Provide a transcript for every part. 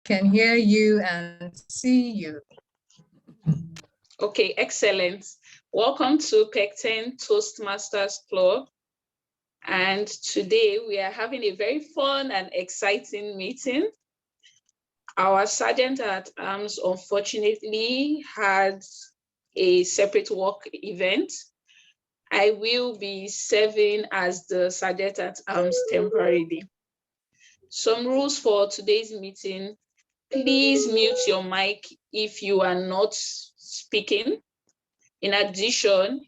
can hear you and see you. Okay, excellent. Welcome to Pecten Toastmasters Club. And today we are having a very fun and exciting meeting. Our Sergeant at Arms unfortunately had a separate work event. I will be serving as the Sergeant at Arms temporarily. Some rules for today's meeting. Please mute your mic if you are not speaking. In addition,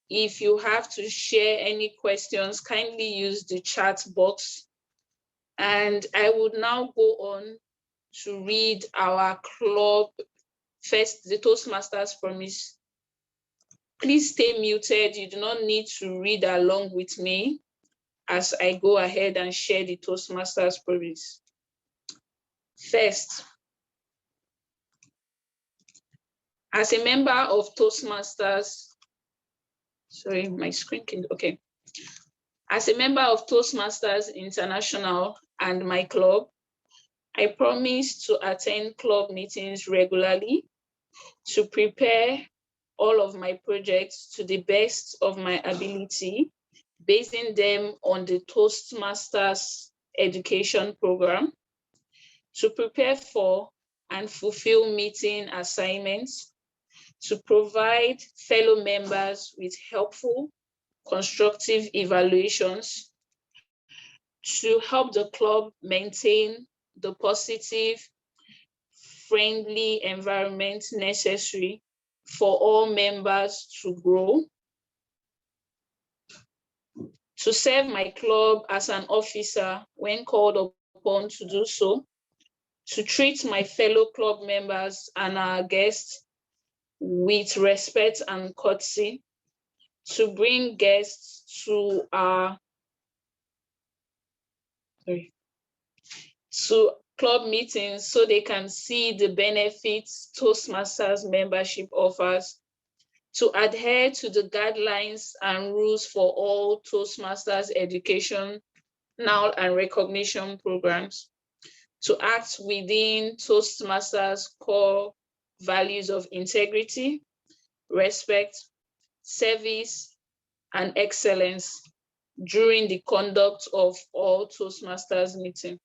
if you have to share any questions, kindly use the chat box. And I would now go on to read our club first, the Toastmasters promise. Please stay muted. You do not need to read along with me as I go ahead and share the Toastmasters promise. First, as a member of Toastmasters, sorry, my screen can, okay. As a member of Toastmasters International and my club, I promise to attend club meetings regularly to prepare all of my projects to the best of my ability, basing them on the Toastmasters education program, to prepare for and fulfill meeting assignments, to provide fellow members with helpful, constructive evaluations, to help the club maintain the positive, friendly environment necessary for all members to grow, to serve my club as an officer when called upon to do so, to treat my fellow club members and our guests with respect and courtesy, to bring guests to our club meetings so they can see the benefits Toastmasters membership offers, to adhere to the guidelines and rules for all Toastmasters education now and recognition programs, to act within Toastmasters core values of integrity, respect, service, and excellence during the conduct of all Toastmasters meetings.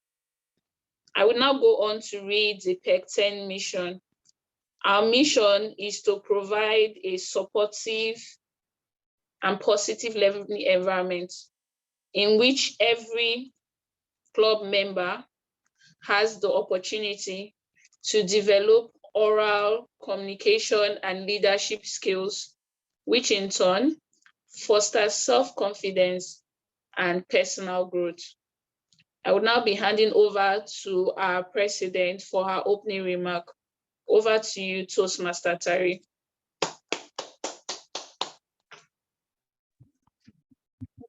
I will now go on to read the Pecten mission. Our mission is to provide a supportive and positive learning environment in which every club member has the opportunity to develop oral communication and leadership skills, which in turn fosters self-confidence and personal growth. I will now be handing over to our president for her opening remark. Over to you, Toastmaster Tari.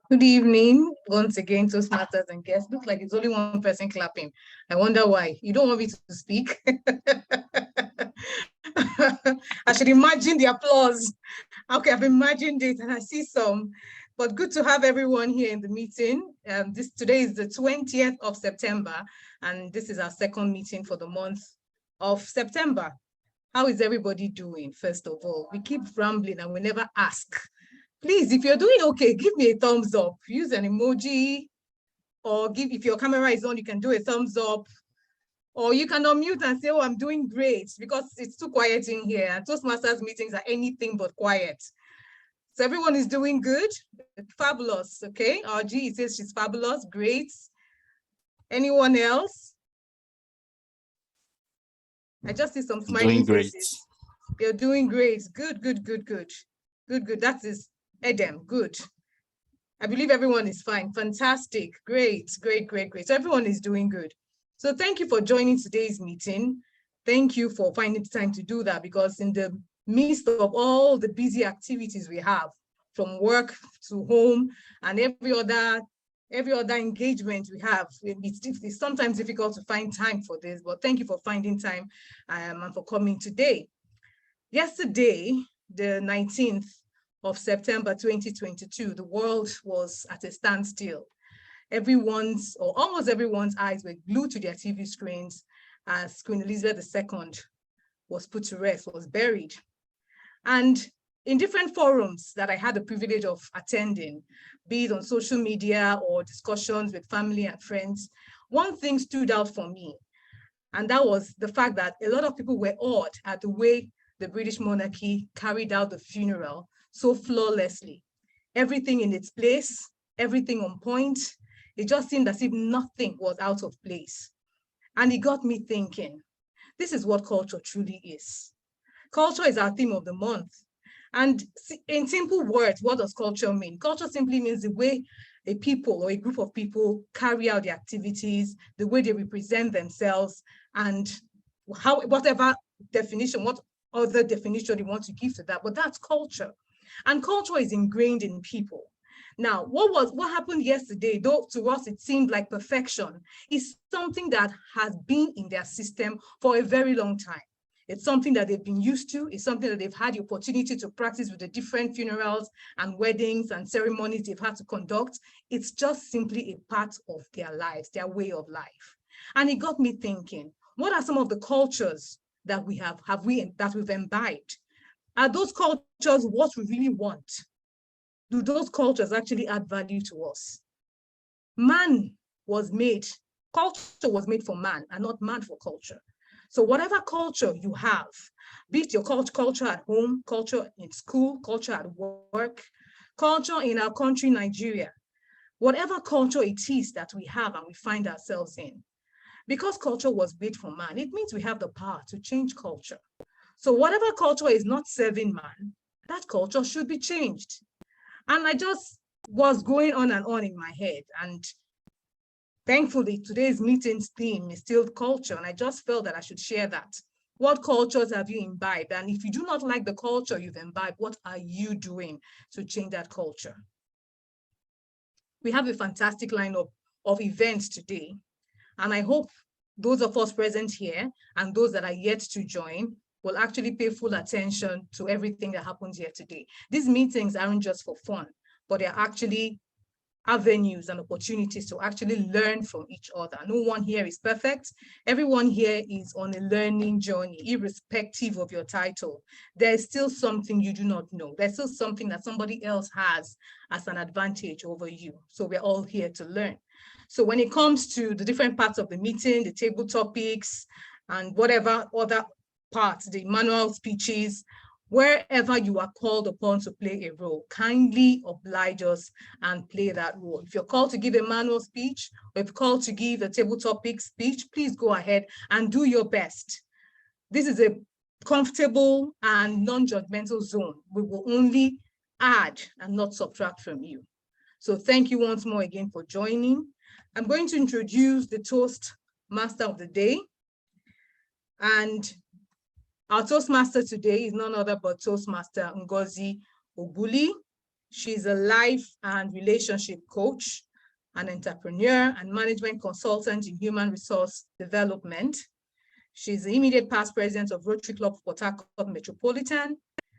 Good evening, once again, Toastmasters and guests. Looks like it's only one person clapping. I wonder why. You don't want me to speak? I should imagine the applause. Okay, I've imagined it and I see some. But good to have everyone here in the meeting. Today is the 20th of September, and this is our second meeting for the month of September. How is everybody doing, first of all? We keep rambling and we never ask. Please, if you're doing okay, give me a thumbs up. Use an emoji, or if your camera is on, you can do a thumbs up. Or you can unmute and say, oh, I'm doing great, because it's too quiet in here. Toastmasters meetings are anything but quiet. So everyone is doing good, fabulous, okay? RG says she's fabulous, great. Anyone else? I just see some smiling faces. You're doing great, good. That is Edem, good. I believe everyone is fine, fantastic, great. So everyone is doing good. So thank you for joining today's meeting. Thank you for finding time to do that, because in the midst of all the busy activities we have, from work to home and every other engagement we have, it's sometimes difficult to find time for this, but thank you for finding time and for coming today. Yesterday, the 19th of September 2022, the world was at a standstill. Almost everyone's eyes were glued to their TV screens, as Queen Elizabeth II was put to rest, was buried. And in different forums that I had the privilege of attending, be it on social media or discussions with family and friends, one thing stood out for me, and that was the fact that a lot of people were awed at the way the British monarchy carried out the funeral so flawlessly. Everything in its place, everything on point. It just seemed as if nothing was out of place. And it got me thinking, this is what culture truly is. Culture is our theme of the month. And in simple words, what does culture mean? Culture simply means the way a people or a group of people carry out their activities, the way they represent themselves, and whatever definition, what other definition you want to give to that, but that's culture. And culture is ingrained in people. Now, what happened yesterday, though to us it seemed like perfection, is something that has been in their system for a very long time. It's something that they've been used to. It's something that they've had the opportunity to practice with the different funerals and weddings and ceremonies they've had to conduct. It's just simply a part of their lives, their way of life. And it got me thinking, what are some of the cultures that we've imbibed? Are those cultures what we really want? Do those cultures actually add value to us? Culture was made for man and not man for culture. So whatever culture you have, be it your culture at home, culture in school, culture at work, culture in our country, Nigeria, whatever culture it is that we have and we find ourselves in, because culture was made for man, it means we have the power to change culture. So whatever culture is not serving man, that culture should be changed. And I just was going on and on in my head. And thankfully, today's meeting's theme is still culture. And I just felt that I should share that. What cultures have you imbibed? And if you do not like the culture you've imbibed, what are you doing to change that culture? We have a fantastic lineup of events today. And I hope those of us present here and those that are yet to join will actually pay full attention to everything that happens here today. These meetings aren't just for fun, but they're actually avenues and opportunities to actually learn from each other. No one here is perfect. Everyone here is on a learning journey, irrespective of your title. There's still something you do not know. There's still something that somebody else has as an advantage over you. So we're all here to learn. So when it comes to the different parts of the meeting, the table topics, and whatever other parts, the manual speeches, wherever you are called upon to play a role, kindly oblige us and play that role. If you're called to give a manual speech, or if you're called to give a table topic speech, please go ahead and do your best. This is a comfortable and non-judgmental zone. We will only add and not subtract from you. So thank you once more again for joining. I'm going to introduce the Toastmaster of the day. And our Toastmaster today is none other but Toastmaster Ngozi Ogbuli. She's a life and relationship coach, an entrepreneur and management consultant in human resource development. She's the immediate past president of Rotary Club Port Harcourt Metropolitan.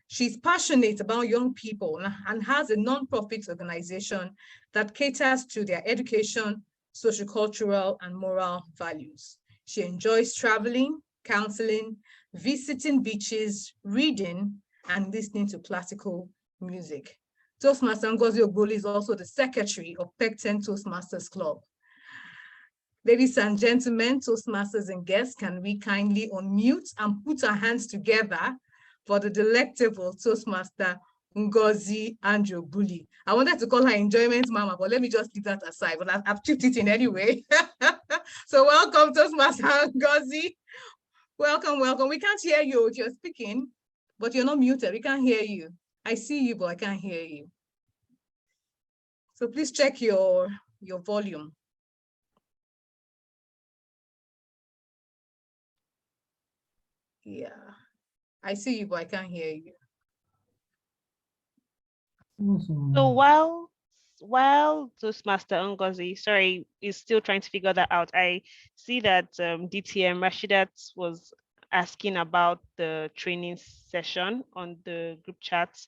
She's passionate about young people and has a nonprofit organization that caters to their education, sociocultural, and moral values. She enjoys traveling, counseling, visiting beaches, reading, and listening to classical music. Toastmaster Ngozi Ogbuli is also the secretary of Pecten Toastmasters Club. Ladies and gentlemen, Toastmasters and guests, can we kindly unmute and put our hands together for the delectable Toastmaster Ngozi Ogbuli. I wanted to call her Enjoyment Mama, but let me just leave that aside, but I've chipped it in anyway. So welcome, Toastmaster Ngozi. Welcome, welcome. We can't hear you if you're speaking, but you're not muted. We can't hear you. I see you, but I can't hear you. So please check your volume. Yeah, I see you, but I can't hear you. So while Toastmaster Ngozi, sorry, is still trying to figure that out, I see that DTM Rashidat was asking about the training session on the group chats.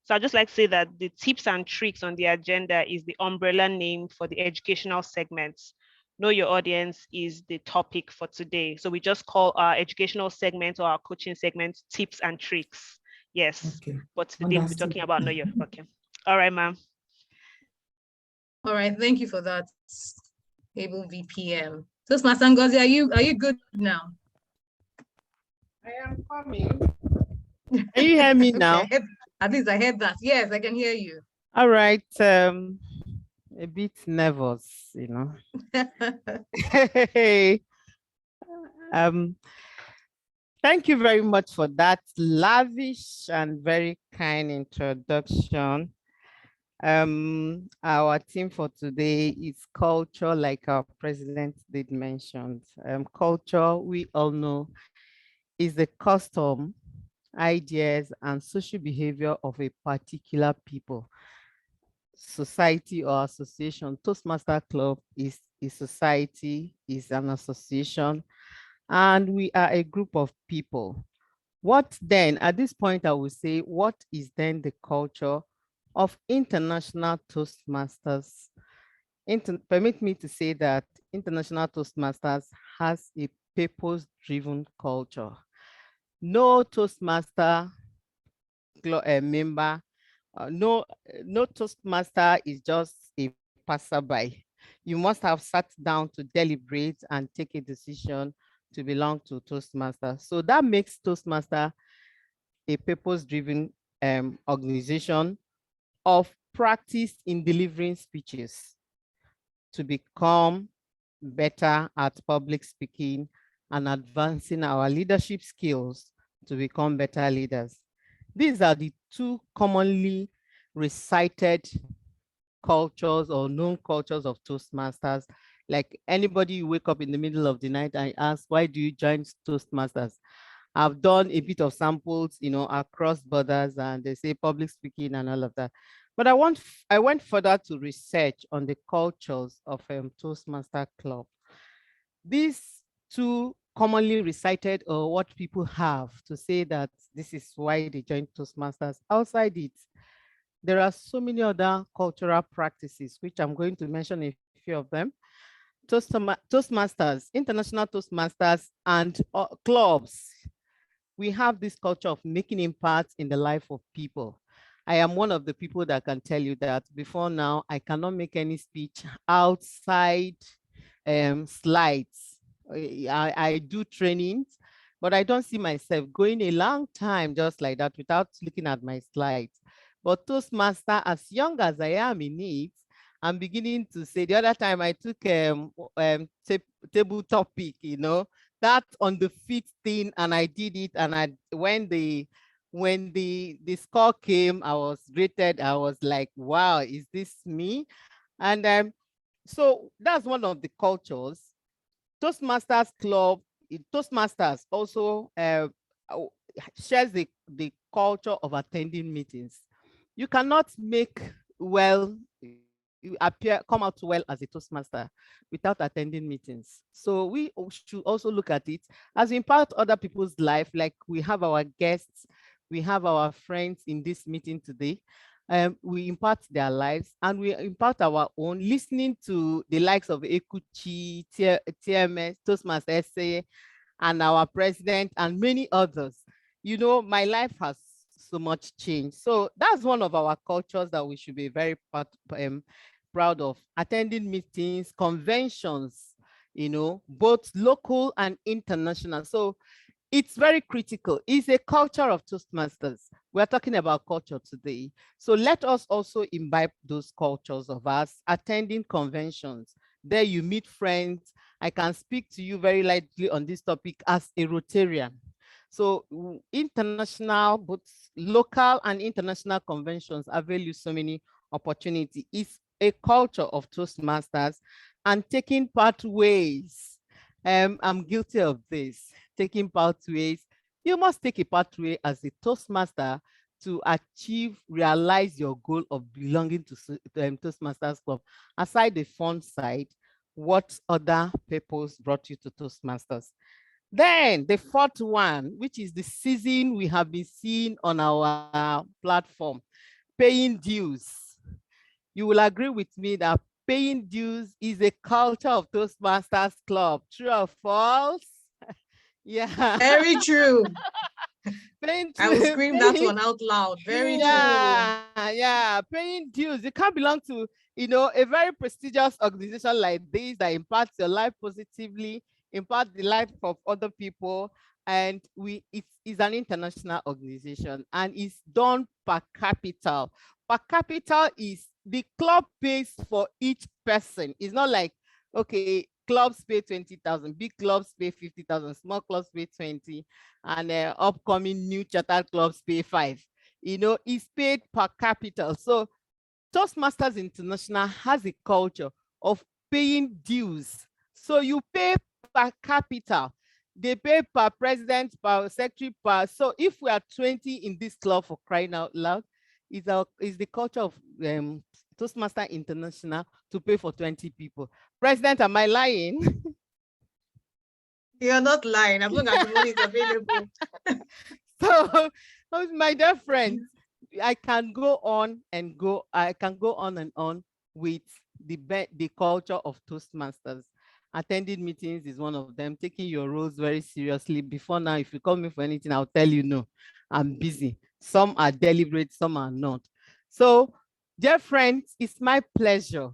So I'd just like to say that the tips and tricks on the agenda is the umbrella name for the educational segments. know your audience is the topic for today. So we just call our educational segment or our coaching segment tips and tricks. Yes. Okay. But today we'll be talking about know your, okay. All right, ma'am. All right, thank you for that, Able VPM. Toastmaster Ngozi, are you good now? I am coming. Can you hear me now? Okay, at least I heard that. Yes, I can hear you. All right. A bit nervous, you know. Thank you very much for that lavish and very kind introduction. Our theme for today is culture, like our president did mention. Culture, we all know, is the custom, ideas, and social behavior of a particular people, society, or association. Toastmaster Club is a society, is an association, and we are a group of people. What then, at this point, I will say, what is then the culture of International Toastmasters? Permit me to say that International Toastmasters has a purpose-driven culture. No Toastmaster member, no Toastmaster is just a passerby. You must have sat down to deliberate and take a decision to belong to Toastmaster. So that makes Toastmaster a purpose-driven organization of practice in delivering speeches to become better at public speaking and advancing our leadership skills to become better leaders. These are the two commonly recited cultures or known cultures of Toastmasters. Like anybody you wake up in the middle of the night and ask, why do you join Toastmasters? I've done a bit of samples, you know, across borders, and they say public speaking and all of that. But I went further to research on the cultures of Toastmaster Club. These two commonly recited or what people have to say that this is why they joined Toastmasters. Outside it, there are so many other cultural practices, which I'm going to mention a few of them. Toastmasters, international Toastmasters, and clubs. We have this culture of making impact in the life of people. I am one of the people that can tell you that before now, I cannot make any speech outside slides. I do trainings, but I don't see myself going a long time just like that without looking at my slides. But Toastmaster, as young as I am in it, I'm beginning to say, the other time I took table topic, you know, that on the feet thing, and I did it, and when the score came, I was rated, I was like, wow, is this me? And so that's one of the cultures. Toastmasters Club, Toastmasters also shares the culture of attending meetings. You cannot come out well as a Toastmaster without attending meetings. So we should also look at it as we impact other people's life, like we have our guests, we have our friends in this meeting today. We impact their lives and we impact our own, listening to the likes of Ekwuchi, TMS, Toastmaster SA, and our president and many others. You know, my life has so much change. So that's one of our cultures that we should be very proud of. Attending meetings, conventions, you know, both local and international. So it's very critical. It's a culture of Toastmasters. We're talking about culture today. So let us also imbibe those cultures of us, attending conventions. There you meet friends. I can speak to you very lightly on this topic as a Rotarian. So international, both local and international conventions avail you so many opportunities. It's a culture of Toastmasters and taking pathways. I'm guilty of this, taking pathways. You must take a pathway as a Toastmaster to realize your goal of belonging to Toastmasters Club. Aside the fun side, what other purpose brought you to Toastmasters? Then the fourth one, which is the season we have been seeing on our platform, paying dues. You will agree with me that paying dues is a culture of Toastmasters Club. True or false? Yeah. Very true. Paying I will scream that one out loud. Very true. yeah. Paying dues. You can't belong to, a very prestigious organization like this that impacts your life positively, impact the life of other people. And it's an international organization and it's done per capita. Per capita is the club pays for each person. It's not like, okay, clubs pay 20,000, big clubs pay 50,000, small clubs pay 20, and upcoming new chartered clubs pay 5. It's paid per capita. So Toastmasters International has a culture of paying dues. So you pay per capita. They pay per president, per secretary, per. So if we are 20 in this club, for crying out loud, is the culture of Toastmaster International to pay for 20 people. President, am I lying? You're not lying, as long as the money is available. So, my dear friends, I can go on and on with the culture of Toastmasters. Attending meetings is one of them. Taking your roles very seriously. Before now, if you call me for anything, I'll tell you no, I'm busy. Some are deliberate, some are not. So, dear friends, it's my pleasure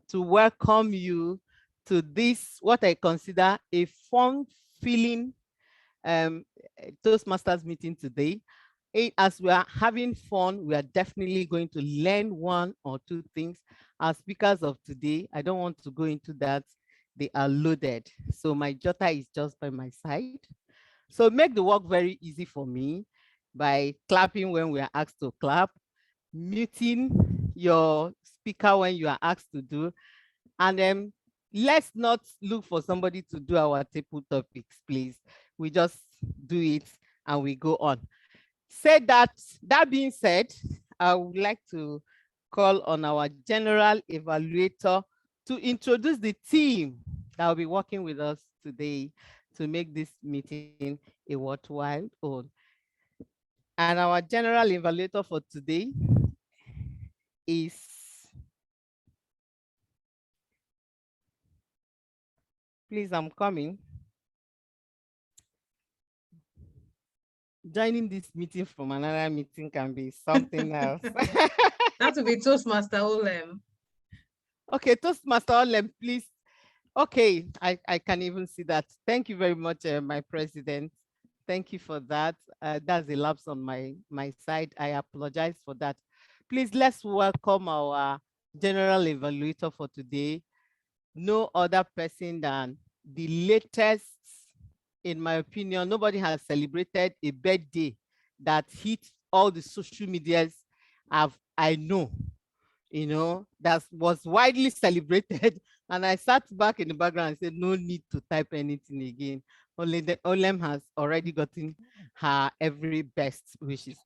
to welcome you to this, what I consider a fun-filling Toastmasters meeting today. As we are having fun, we are definitely going to learn one or two things. Our speakers of today, I don't want to go into that. They are loaded. So my jotter is just by my side. So make the work very easy for me by clapping when we are asked to clap, muting your speaker when you are asked to do, and then let's not look for somebody to do our table topics, please. We just do it and we go on. That being said, I would like to call on our general evaluator to introduce the team that will be working with us today to make this meeting a worthwhile one. And our general evaluator for today is please, I'm coming. Joining this meeting from another meeting can be something else. That will be Toastmaster Olem. Okay, Toastmaster Olem, please. Okay, I can even see that. Thank you very much, my president. Thank you for that. That's a lapse on my side. I apologize for that. Please, let's welcome our general evaluator for today. No other person than the latest, in my opinion, nobody has celebrated a birthday that hit all the social medias I know, that was widely celebrated. And I sat back in the background and said, no need to type anything again. Only the Olem has already gotten her every best wishes.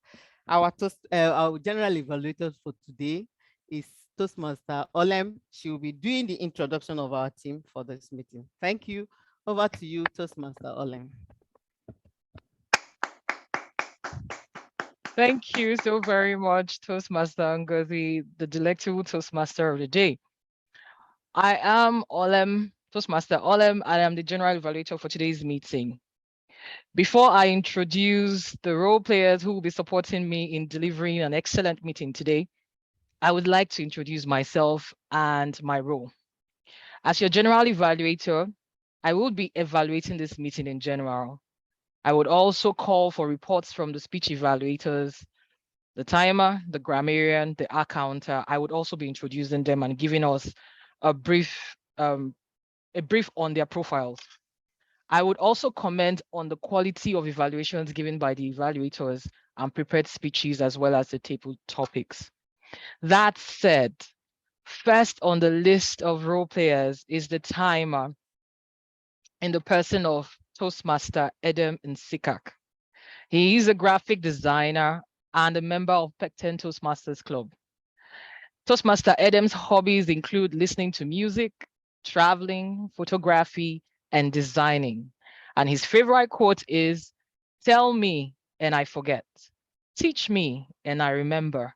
Our general evaluator for today is Toastmaster Olem. She will be doing the introduction of our team for this meeting. Thank you. Over to you, Toastmaster Olem. Thank you so very much, Toastmaster Ngozi, the delectable Toastmaster of the day. I am Olem, Toastmaster Olem, and I am the general evaluator for today's meeting. Before I introduce the role players who will be supporting me in delivering an excellent meeting today, I would like to introduce myself and my role. As your general evaluator, I will be evaluating this meeting in general. I would also call for reports from the speech evaluators, the timer, the grammarian, the accounter. I would also be introducing them and giving us a brief on their profiles. I would also comment on the quality of evaluations given by the evaluators and prepared speeches, as well as the table topics. That said, first on the list of role players is the timer in the person of Toastmaster Edem Nsikak. He is a graphic designer and a member of Pecten Toastmasters Club. Toastmaster Edem's hobbies include listening to music, traveling, photography, and designing. And his favorite quote is, "Tell me and I forget. Teach me and I remember.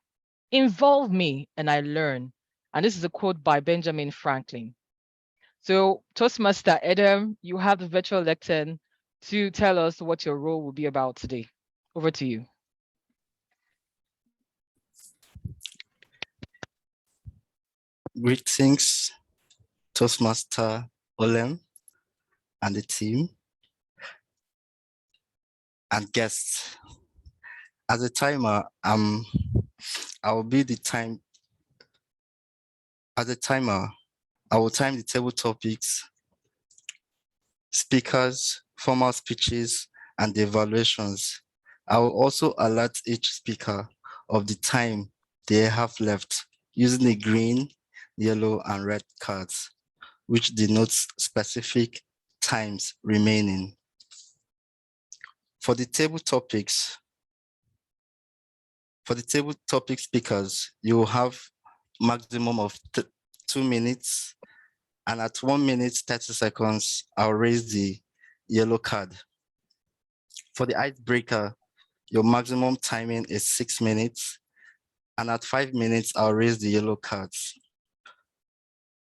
Involve me and I learn. And this is a quote by Benjamin Franklin. So Toastmaster Adam, you have the virtual lectern to tell us what your role will be about today. Over to you. Greetings, Toastmaster Olem and the team and guests. As a timer, I will be the time. As a timer, I will time the table topics, speakers, formal speeches, and the evaluations. I will also alert each speaker of the time they have left using the green, yellow, and red cards, which denotes specific times remaining. For the table topic speakers, you will have maximum of 2 minutes, and at 1 minute 30 seconds, I'll raise the yellow card. For the icebreaker, your maximum timing is 6 minutes, and at 5 minutes, I'll raise the yellow cards.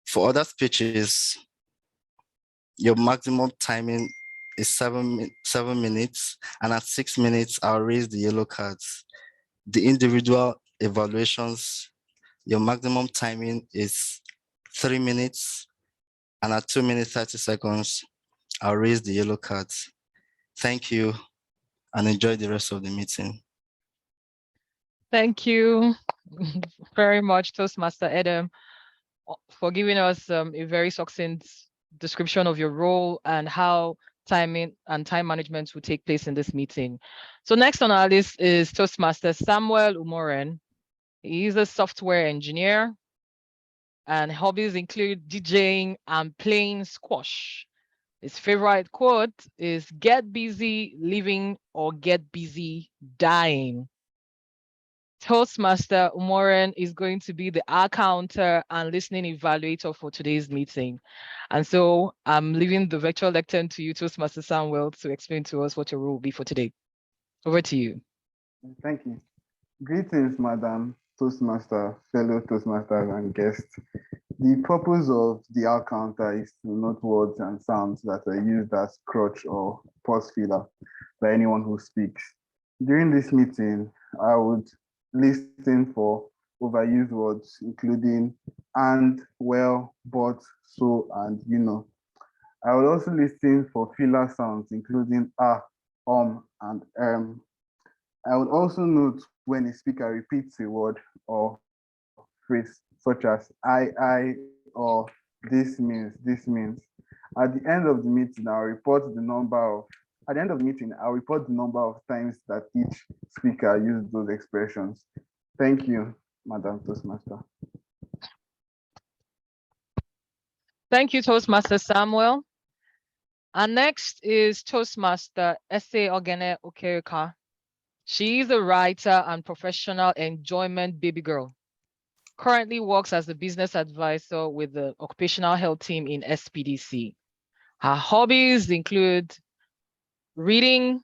For other speeches, your maximum timing is 7 minutes, and at 6 minutes, I'll raise the yellow cards. The individual evaluations, your maximum timing is 3 minutes, and at 2 minutes 30 seconds, I'll raise the yellow cards. Thank you, and enjoy the rest of the meeting. Thank you very much, Toastmaster Adam, for giving us a very succinct description of your role and how timing and time management will take place in this meeting. So next on our list is Toastmaster Samuel Umoren. He is a software engineer, and hobbies include DJing and playing squash. His favorite quote is "Get busy living or get busy dying." Toastmaster Umoren is going to be the counter and listening evaluator for today's meeting. And so I'm leaving the virtual lectern to you, Toastmaster Samuel, to explain to us what your role will be for today. Over to you. Thank you. Greetings, Madam Toastmaster, fellow Toastmasters and guests. The purpose of the counter is to note words and sounds that are used as crutch or pause filler by anyone who speaks. During this meeting, I would listen for overused words, including and, well, but, so, and you know. I would also listen for filler sounds, including and I would also note when a speaker repeats a word or phrase such as I, or this means. At the end of the meeting, I'll report the number of times that each speaker used those expressions. Thank you, Madam Toastmaster. Thank you, Toastmaster Samuel. And next is Toastmaster Ese Ogene Okereka. She is a writer and professional enjoyment baby girl. Currently works as a business advisor with the occupational health team in SPDC. Her hobbies include reading,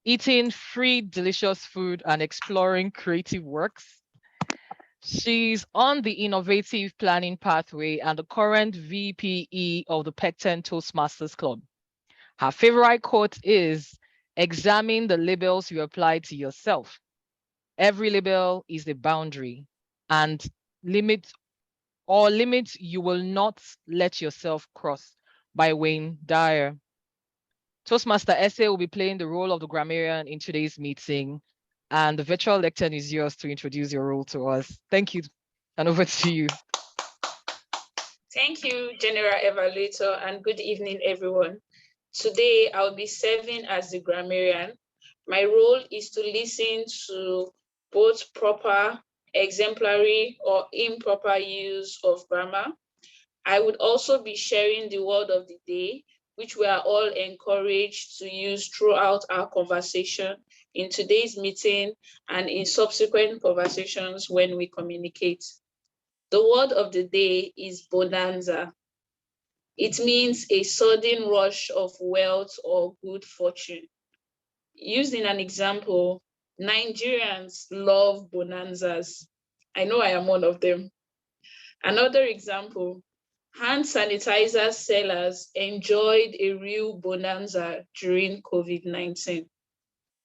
eating free, delicious food, and exploring creative works. She's on the innovative planning pathway and the current VPE of the Pecten Toastmasters Club. Her favorite quote is, "Examine the labels you apply to yourself. Every label is a boundary, and limits you will not let yourself cross," by Wayne Dyer. Toastmaster Essay will be playing the role of the grammarian in today's meeting, and the virtual lectern is yours to introduce your role to us. Thank you, and over to you. Thank you, General Evaluator, and good evening, everyone. Today, I'll be serving as the grammarian. My role is to listen to both proper, exemplary, or improper use of grammar. I would also be sharing the word of the day, which we are all encouraged to use throughout our conversation in today's meeting and in subsequent conversations when we communicate. The word of the day is bonanza. It means a sudden rush of wealth or good fortune. Used in an example, Nigerians love bonanzas. I know I am one of them. Another example, hand sanitizer sellers enjoyed a real bonanza during COVID-19.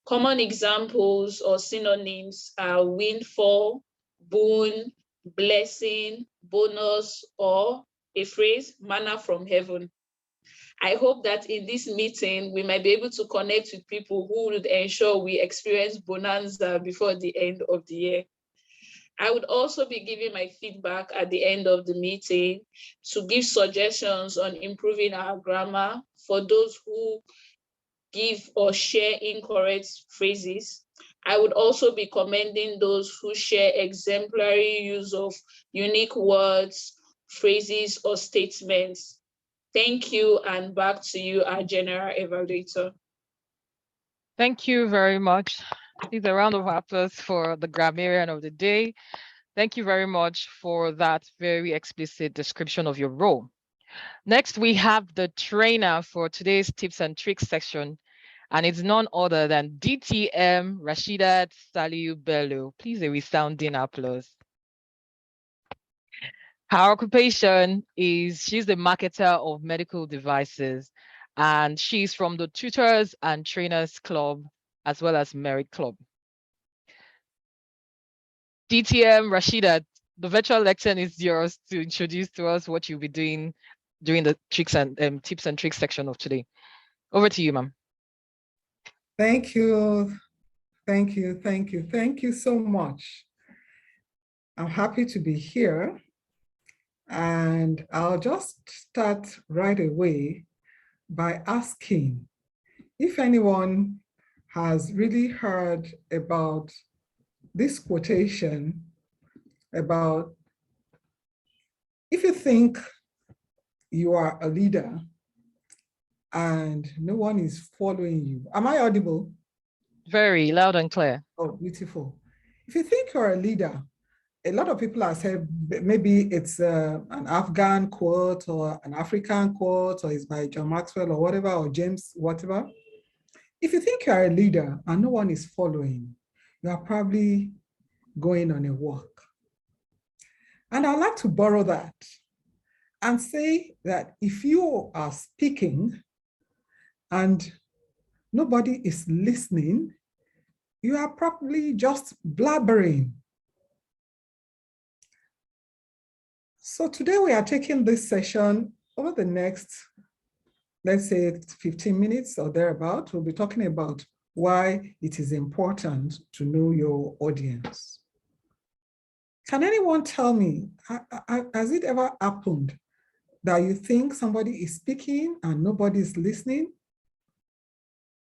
Common examples or synonyms are windfall, boon, blessing, bonus, or a phrase, manna from heaven. I hope that in this meeting, we might be able to connect with people who would ensure we experience bonanza before the end of the year. I would also be giving my feedback at the end of the meeting to give suggestions on improving our grammar for those who give or share incorrect phrases. I would also be commending those who share exemplary use of unique words, phrases, or statements. Thank you, and back to you, our general evaluator. Thank you very much. Please, a round of applause for the grammarian of the day. Thank you very much for that very explicit description of your role. Next, we have the trainer for today's tips and tricks section, and it's none other than DTM Rashidat Saliu-Bello. Please, a resounding applause. Her occupation is she's the marketer of medical devices, and she's from the Tutors and Trainers Club, as well as Merit Club. DTM Rashidat, the virtual lecture is yours to introduce to us what you'll be doing during the tricks and tips and tricks section of today. Over to you, ma'am. Thank you. Thank you. Thank you. Thank you so much. I'm happy to be here. And I'll just start right away by asking if anyone has really heard about this quotation about if you think you are a leader and no one is following you. Am I audible? Very loud and clear. Oh, beautiful. If you think you're a leader, a lot of people have said maybe it's an Afghan quote or an African quote, or it's by John Maxwell or whatever, or James, whatever. If you think you're a leader and no one is following, you are probably going on a walk. And I'd like to borrow that and say that if you are speaking and nobody is listening, you are probably just blabbering. So today we are taking this session over the next, let's say 15 minutes or thereabout. We'll be talking about why it is important to know your audience. Can anyone tell me, has it ever happened that you think somebody is speaking and nobody is listening?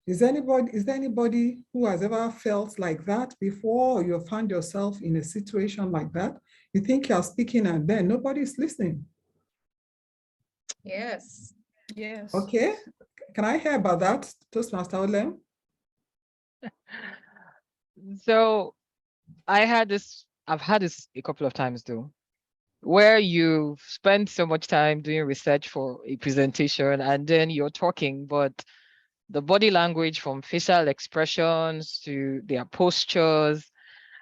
Is there anybody who has ever felt like that before, or you found yourself in a situation like that? You think you're speaking and then nobody is listening? Yes. Yes. Okay. Can I hear about that, Toastmaster Olem? So I've had this a couple of times though, where you spend so much time doing research for a presentation and then you're talking, but the body language from facial expressions to their postures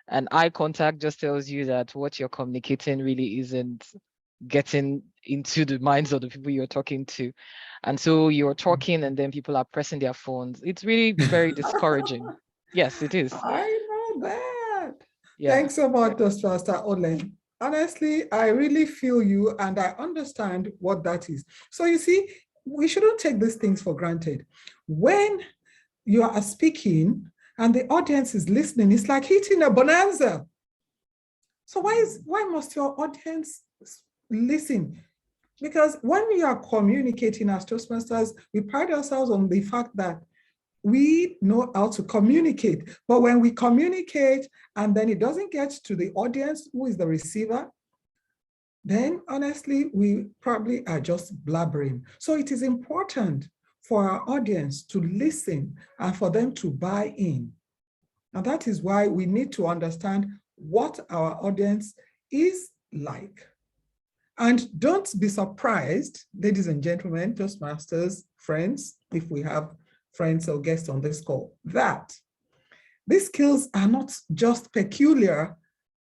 and eye contact just tells you that what you're communicating really isn't getting into the minds of the people you're talking to. And so you're talking and then people are pressing their phones. It's really very discouraging. Yes, it is. I know that. Yeah. Thanks so much, Toastmaster Olem. Honestly, I really feel you and I understand what that is. So you see, we shouldn't take these things for granted. When you are speaking and the audience is listening, it's like hitting a bonanza. So why must your audience listen? Because when we are communicating as Toastmasters, we pride ourselves on the fact that we know how to communicate. But when we communicate and then it doesn't get to the audience, who is the receiver, then honestly, we probably are just blabbering. So it is important for our audience to listen and for them to buy in. And that is why we need to understand what our audience is like. And don't be surprised, ladies and gentlemen, Toastmasters, friends, if we have friends or guests on this call, that these skills are not just peculiar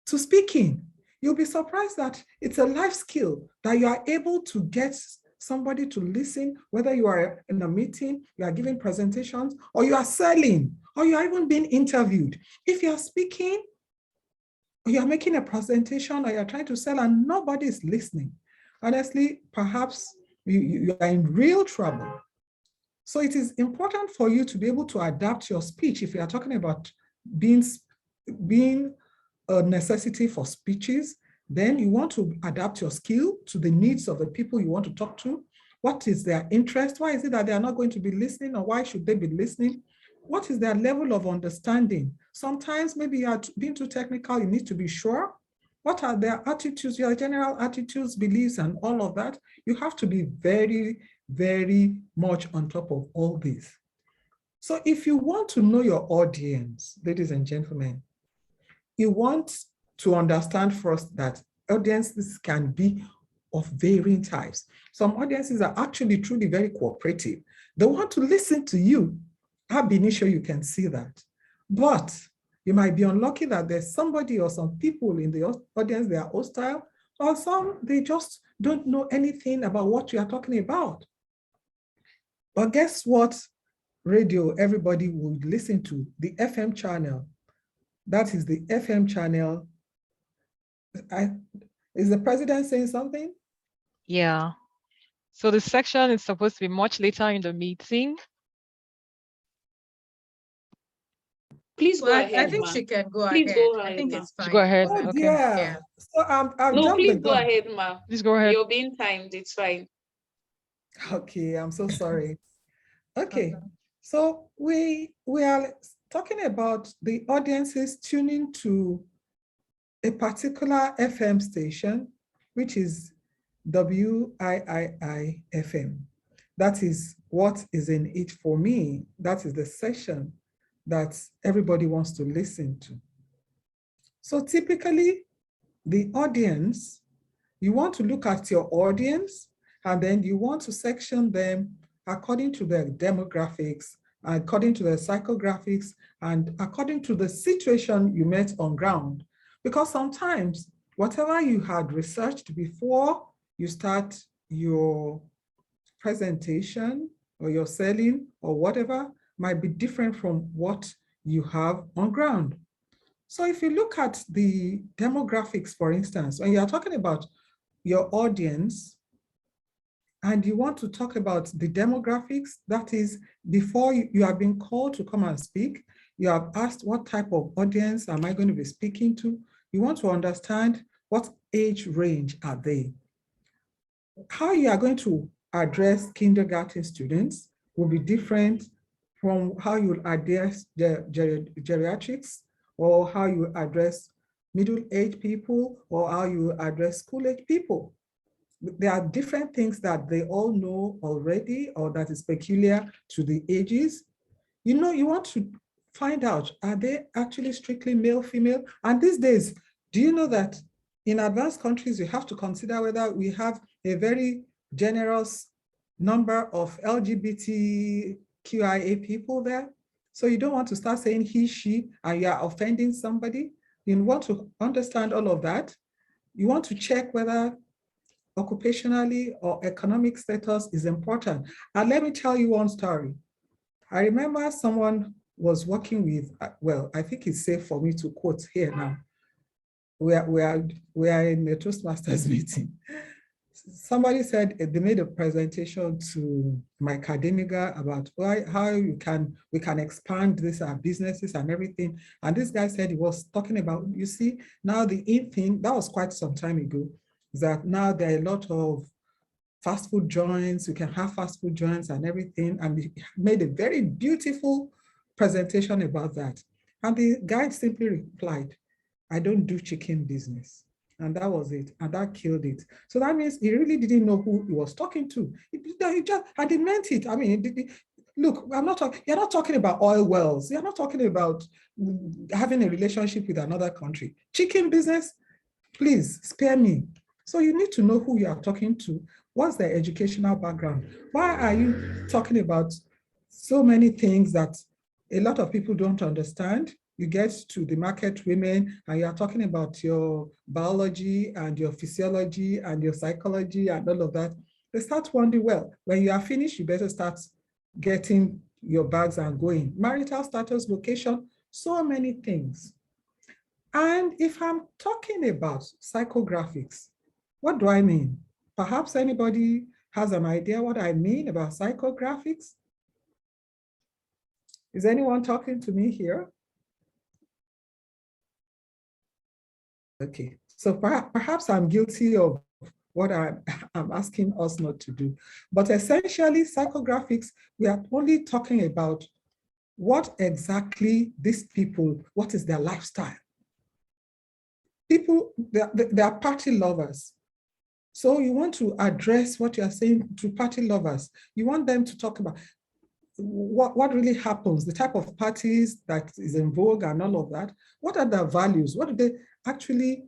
to speaking. you'll be surprised that it's a life skill that you are able to get somebody to listen, whether you are in a meeting, you are giving presentations, or you are selling, or you are even being interviewed. If you are speaking, or you are making a presentation, or you are trying to sell and nobody is listening, honestly, perhaps you are in real trouble. So it is important for you to be able to adapt your speech. If you are talking about being a necessity for speeches, then you want to adapt your skill to the needs of the people you want to talk to. What is their interest? Why is it that they are not going to be listening, or why should they be listening? What is their level of understanding? Sometimes maybe you are being too technical, you need to be sure. What are their attitudes, your general attitudes, beliefs, and all of that? You have to be very, very much on top of all this. So if you want to know your audience, ladies and gentlemen, you want to understand first that audiences can be of varying types. Some audiences are actually truly very cooperative. They want to listen to you. Ab initio, you can see that. But you might be unlucky that there's somebody or some people in the audience, they are hostile, or some, they just don't know anything about what you are talking about. But guess what radio everybody would listen to? The FM channel. That is the FM channel. Is the president saying something? Yeah. So the section is supposed to be much later in the meeting. Please go ahead. I think she can go Please ahead. go ahead, I think ma. it's fine. Go ahead. Oh, Okay. yeah. So I've No, jumped please the go gun. ahead, ma. Please go ahead. You're being timed. It's fine. Okay, I'm so sorry. Okay, so we are talking about the audiences tuning to a particular FM station, which is WIII FM. That is what is in it for me. That is the session that everybody wants to listen to. So typically, the audience, you want to look at your audience, and then you want to section them according to their demographics, according to their psychographics, and according to the situation you met on ground. Because sometimes whatever you had researched before you start your presentation or your selling or whatever might be different from what you have on ground. So if you look at the demographics, for instance, when you are talking about your audience and you want to talk about the demographics, that is, before you have been called to come and speak, you have asked what type of audience am I going to be speaking to? You want to understand what age range are they? How you are going to address kindergarten students will be different from how you address the geriatrics, or how you address middle-aged people, or how you address school-age people. There are different things that they all know already, or that is peculiar to the ages. You know, you want to find out, are they actually strictly male, female? And these days, do you know that in advanced countries, you have to consider whether we have a very generous number of LGBTQIA people there? So you don't want to start saying he, she, and you are offending somebody. You want to understand all of that. You want to check whether occupationally or economic status is important. And let me tell you one story. I remember someone was working with, well, I think it's safe for me to quote here now. We are in a Toastmasters meeting. Somebody said they made a presentation to my academia about how we can expand this, our businesses and everything. And this guy said he was talking about, you see, now the in thing, that was quite some time ago, is that now there are a lot of fast food joints, you can have fast food joints and everything. And he made a very beautiful presentation about that. And the guy simply replied, I don't do chicken business. And that was it. And that killed it. So that means he really didn't know who he was talking to. He just, and he meant it. I mean, look, you're not talking about oil wells. You're not talking about having a relationship with another country. Chicken business, please spare me. So you need to know who you are talking to. What's their educational background? Why are you talking about so many things that a lot of people don't understand? you get to the market women and you are talking about your biology and your physiology and your psychology and all of that, they start wondering, well, when you are finished, you better start getting your bags and going. Marital status, location, so many things. And if I'm talking about psychographics, what do I mean? Perhaps anybody has an idea what I mean about psychographics? Is anyone talking to me here? Okay, so perhaps I'm guilty of what I'm asking us not to do. But essentially, psychographics, we are only talking about what exactly these people, what is their lifestyle? People, they are party lovers. So you want to address what you are saying to party lovers. You want them to talk about what really happens, the type of parties that is in vogue and all of that. What are their values? What do they actually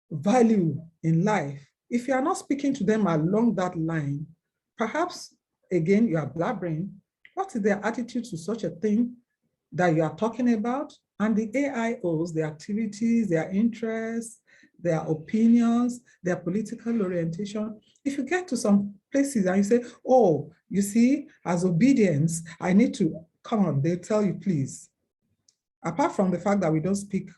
value in life? If you are not speaking to them along that line, perhaps, again, you are blabbering. What is their attitude to such a thing that you are talking about? And the AIOs, their activities, their interests, their opinions, their political orientation. If you get to some places and you say, oh, you see, as obedience, I need to come on, they'll tell you, please. Apart from the fact that we don't speak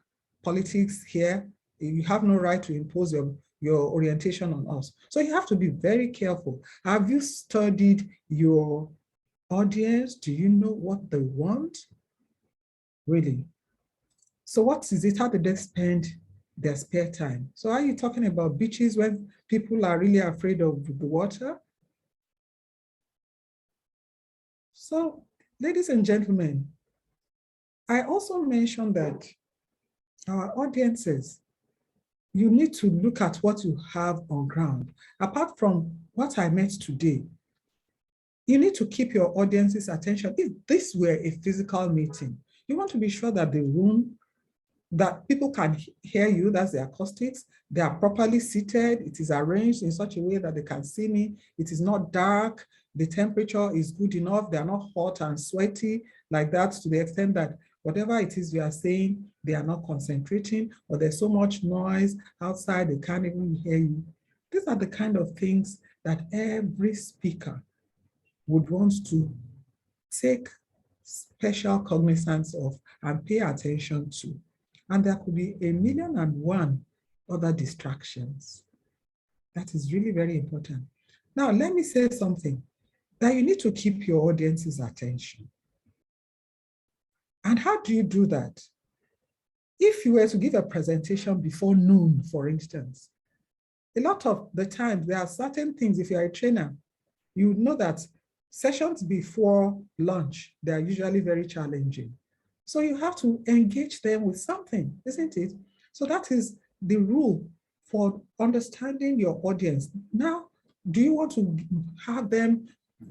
politics here, you have no right to impose your orientation on us. So you have to be very careful. Have you studied your audience? Do you know what they want? Really? So what is it? How do they spend their spare time? So are you talking about beaches when people are really afraid of the water? So, ladies and gentlemen, I also mentioned that our audiences, you need to look at what you have on ground. Apart from what I met today, you need to keep your audience's attention. If this were a physical meeting, you want to be sure that the room, that people can hear you, that's the acoustics, they are properly seated, it is arranged in such a way that they can see me, it is not dark, the temperature is good enough, they are not hot and sweaty like that, to the extent that whatever it is you are saying, they are not concentrating, or there's so much noise outside, they can't even hear you. These are the kind of things that every speaker would want to take special cognizance of and pay attention to. And there could be 1,000,001 other distractions. That is really very important. Now, let me say something, that you need to keep your audience's attention. And how do you do that? If you were to give a presentation before noon, for instance, a lot of the time there are certain things, if you're a trainer, you know that sessions before lunch, they are usually very challenging. So you have to engage them with something, isn't it? So that is the rule for understanding your audience. Now, do you want to have them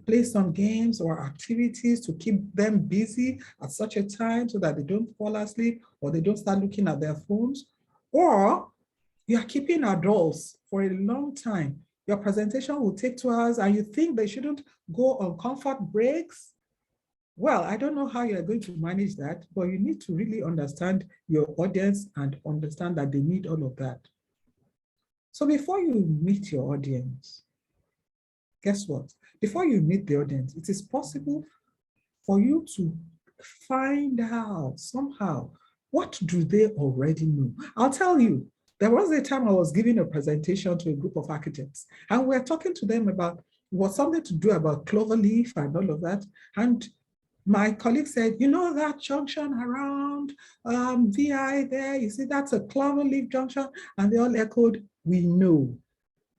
play some games or activities to keep them busy at such a time so that they don't fall asleep or they don't start looking at their phones? Or you are keeping adults for a long time. Your presentation will take 2 hours and you think they shouldn't go on comfort breaks? Well, I don't know how you're going to manage that, but you need to really understand your audience and understand that they need all of that. So before you meet your audience, guess what? Before you meet the audience, it is possible for you to find out somehow, what do they already know? I'll tell you, there was a time I was giving a presentation to a group of architects, and we were talking to them about what something to do about cloverleaf and all of that. And my colleague said, you know that junction around VI there, you see that's a cloverleaf junction? And they all echoed, we know.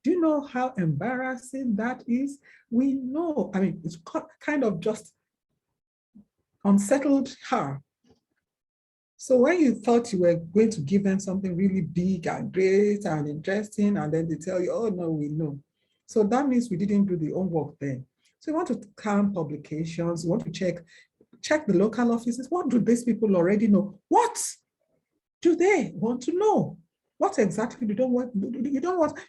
Do you know how embarrassing that is? We know. I mean, it's kind of just unsettled her. So when you thought you were going to give them something really big and great and interesting, and then they tell you, oh no, we know. So that means we didn't do the homework then. So you want to scan publications, you want to check the local offices. What do these people already know? What do they want to know? What exactly you don't want?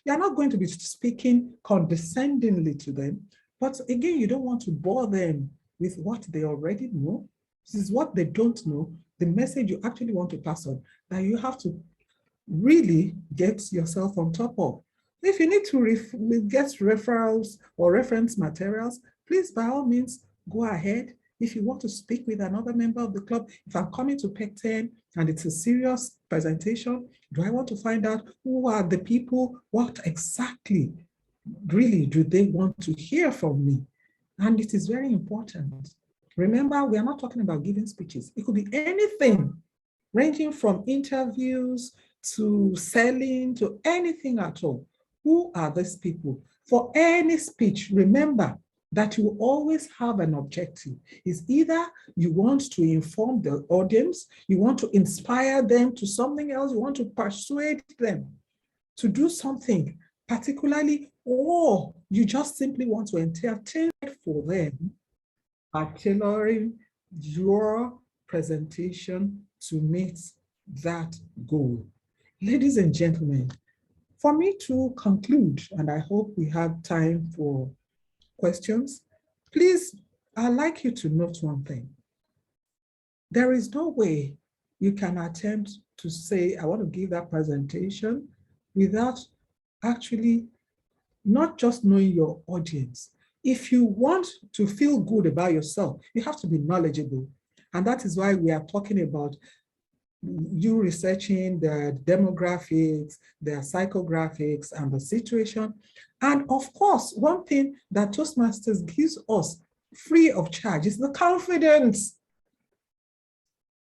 You're not going to be speaking condescendingly to them, but again, you don't want to bore them with what they already know. This is what they don't know. the message you actually want to pass on, that you have to really get yourself on top of. If you need to get referrals or reference materials, please, by all means, go ahead. If you want to speak with another member of the club, if I'm coming to Pecten and it's a serious presentation, do I want to find out who are the people, what exactly really do they want to hear from me? And it is very important. Remember, we are not talking about giving speeches. It could be anything, ranging from interviews to selling to anything at all. Who are these people? For any speech, remember that you always have an objective. It's either you want to inform the audience, you want to inspire them to something else, you want to persuade them to do something particularly, or you just simply want to entertain for them by tailoring your presentation to meet that goal. Ladies and gentlemen, for me to conclude, and I hope we have time for questions, please, I'd like you to note one thing. There is no way you can attempt to say, I want to give that presentation without actually not just knowing your audience. If you want to feel good about yourself, you have to be knowledgeable. And that is why we are talking about you researching the demographics, the psychographics, and the situation. And of course, one thing that Toastmasters gives us free of charge is the confidence.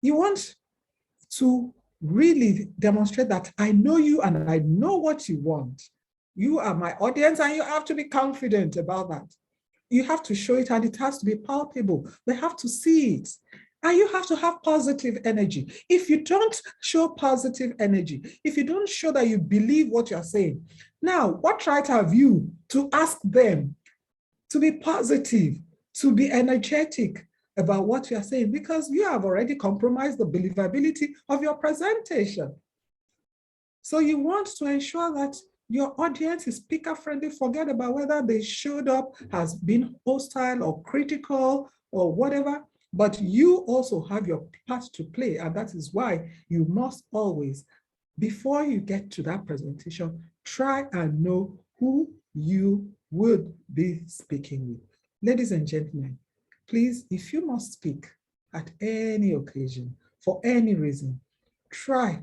You want to really demonstrate that I know you and I know what you want. You are my audience and you have to be confident about that. You have to show it and it has to be palpable. They have to see it. And you have to have positive energy. If you don't show positive energy, if you don't show that you believe what you're saying, now what right have you to ask them to be positive, to be energetic about what you're saying? Because you have already compromised the believability of your presentation. So you want to ensure that your audience is speaker friendly. Forget about whether they showed up as being hostile or critical or whatever, but you also have your part to play. And that is why you must always, before you get to that presentation, try and know who you would be speaking with. Ladies and gentlemen, please, if you must speak at any occasion, for any reason, try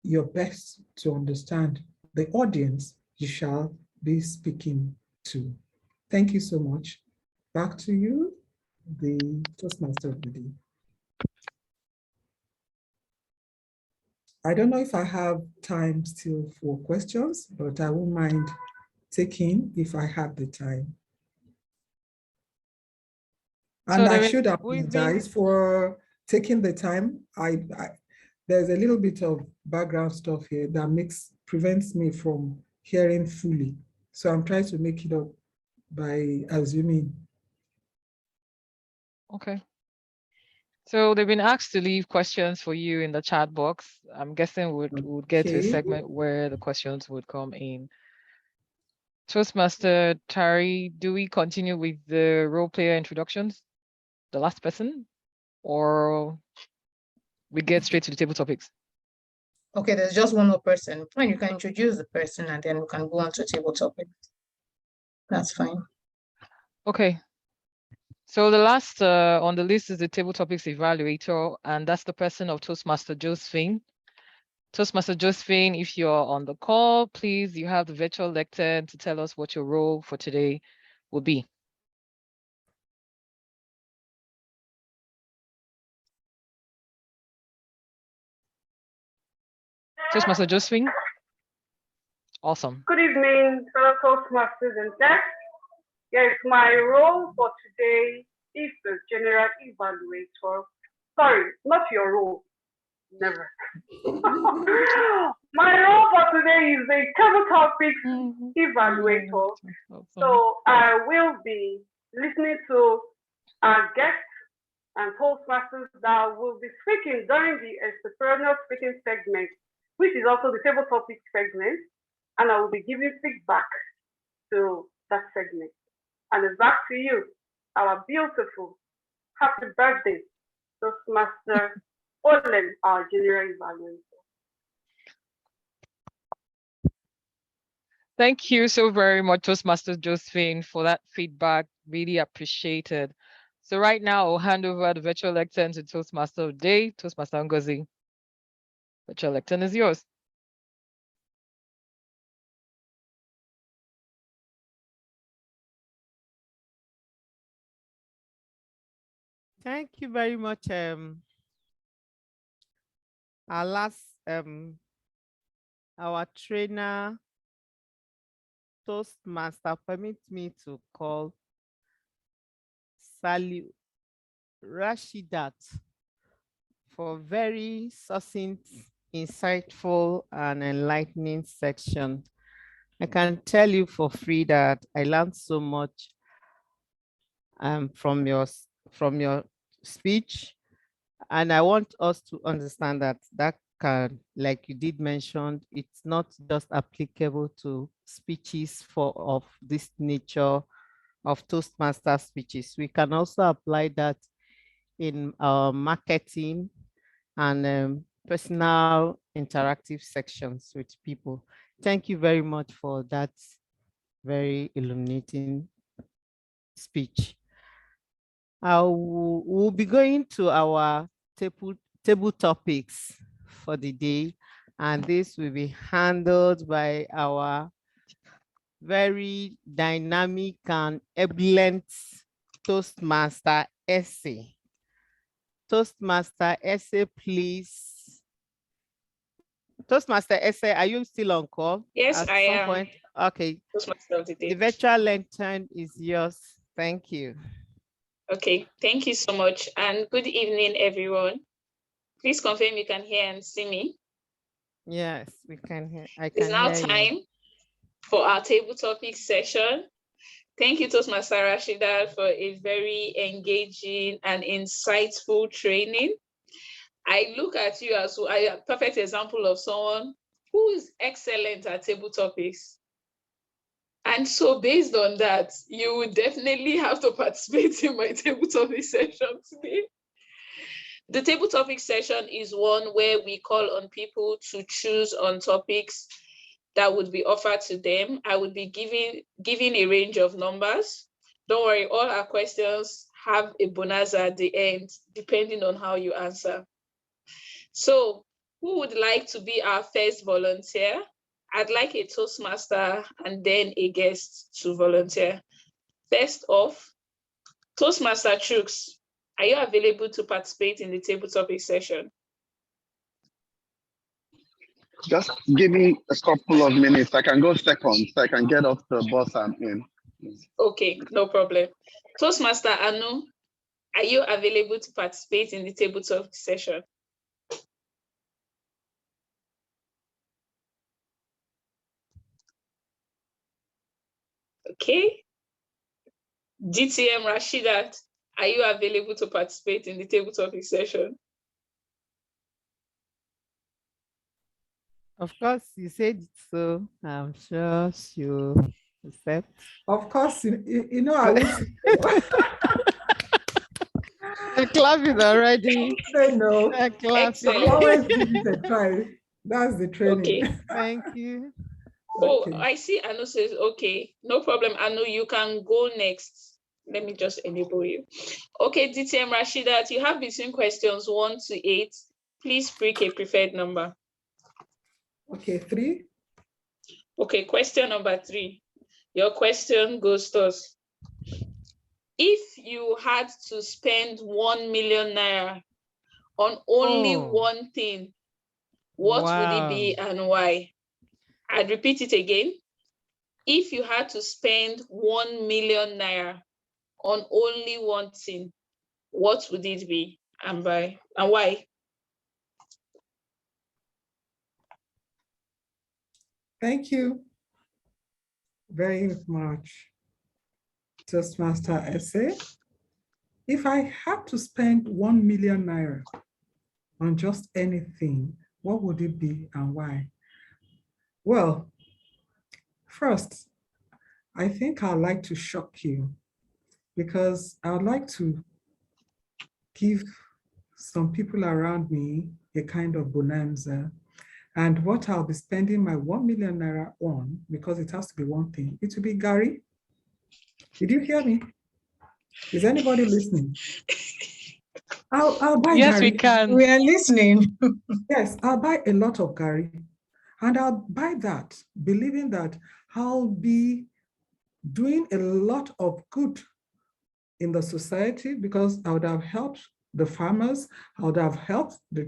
your best to understand the audience you shall be speaking to. Thank you so much. Back to you, the Toastmaster of the day. I don't know if I have time still for questions, but I won't mind taking if I have the time. And I should apologize for taking the time. There's a little bit of background stuff here that prevents me from hearing fully. So I'm trying to make it up by assuming. Okay. So they've been asked to leave questions for you in the chat box. I'm guessing we'd get to a segment where the questions would come in. Toastmaster Tari, do we continue with the role player introductions? The last person? Or we get straight to the table topics? Okay, there's just one more person. Fine, you can introduce the person and then we can go on to table topics. That's fine. Okay. So the last on the list is the table topics evaluator, and that's the person of Toastmaster Josephine. Toastmaster Josephine, if you're on the call, please, you have the virtual lectern to tell us what your role for today will be. Toastmaster Josephine. Awesome. Good evening, fellow Toastmasters and guests. Yes, my role for today is the general evaluator. Sorry, not your role. Never. My role for today is the table topics evaluator. So I will be listening to our guests and Toastmasters that will be speaking during the entrepreneurial speaking segment, which is also the table topic segment, and I will be giving feedback to that segment. And it's back to you, our beautiful, happy birthday, Toastmaster Olen, our general evaluator. Thank you so very much, Toastmaster Josephine, for that feedback. Really appreciated. So right now, I'll hand over the virtual lectern to Toastmaster of the Day, Toastmaster Ngozi. Virtual lectern is yours. Thank you very much. Our last, our trainer, Toastmaster, permit me to call Rashidat for very succinct, insightful, and enlightening section. I can tell you for free that I learned so much from your speech, and I want us to understand that can, like you did mention, it's not just applicable to speeches of this nature of Toastmaster speeches. We can also apply that in our marketing and personal interactive sections with people. Thank you very much for that very illuminating speech. We'll be going to our table topics for the day, and this will be handled by our very dynamic and ebullient Toastmaster Essay. Toastmaster Essay, please. Toastmaster Essay, are you still on call? Yes, at I some am. point? Okay. Toastmaster of the Day. The virtual lantern is yours. Thank you. Okay, thank you so much, and good evening, everyone. Please confirm you can hear and see me. Yes, we can hear. I can It's now hear time you. for our table topic session. Thank you, Toastmaster Rashidat, for a very engaging and insightful training. I look at you as a perfect example of someone who is excellent at table topics. And so based on that, you would definitely have to participate in my table topic session today. The table topic session is one where we call on people to choose on topics that would be offered to them. I would be giving a range of numbers. Don't worry, all our questions have a bonanza at the end, depending on how you answer. So who would like to be our first volunteer? I'd like a Toastmaster and then a guest to volunteer. First off, Toastmaster Chooks, are you available to participate in the table topic session? Just give me a couple of minutes. I can go second, so I can get off the bus I'm in. Okay, no problem. Toastmaster Anu, are you available to participate in the table topic session? Okay. DTM Rashidat, are you available to participate in the table topic session? Of course, you said so. I'm sure you accept. Of course, you know, I would I'm clapping already. say no. I'm clapping. Excellent. Always give it a try. That's the training. Okay. Thank you. Oh, Okay. I see Anu says, okay, no problem. Anu, you can go next. Let me just enable you. Okay, DTM Rashidat, you have between questions 1 to 8. Please pick a preferred number. Okay, 3. Okay, question number 3. Your question goes thus. If you had to spend 1 million naira on only one thing, what would it be and why? I'd repeat it again. If you had to spend 1 million naira on only one thing, what would it be and why? Thank you very much, Toastmaster Essay. If I had to spend 1 million naira on just anything, what would it be and why? Well, first, I think I'd like to shock you because I'd like to give some people around me a kind of bonanza. And what I'll be spending my 1 million naira on, because it has to be one thing, it will be Gary. Did you hear me? Is anybody listening? I'll buy Yes, Gary. we can. We are listening. Yes, I'll buy a lot of Gary. And I'll buy that, believing that I'll be doing a lot of good in the society, because I would have helped the farmers, I would have helped the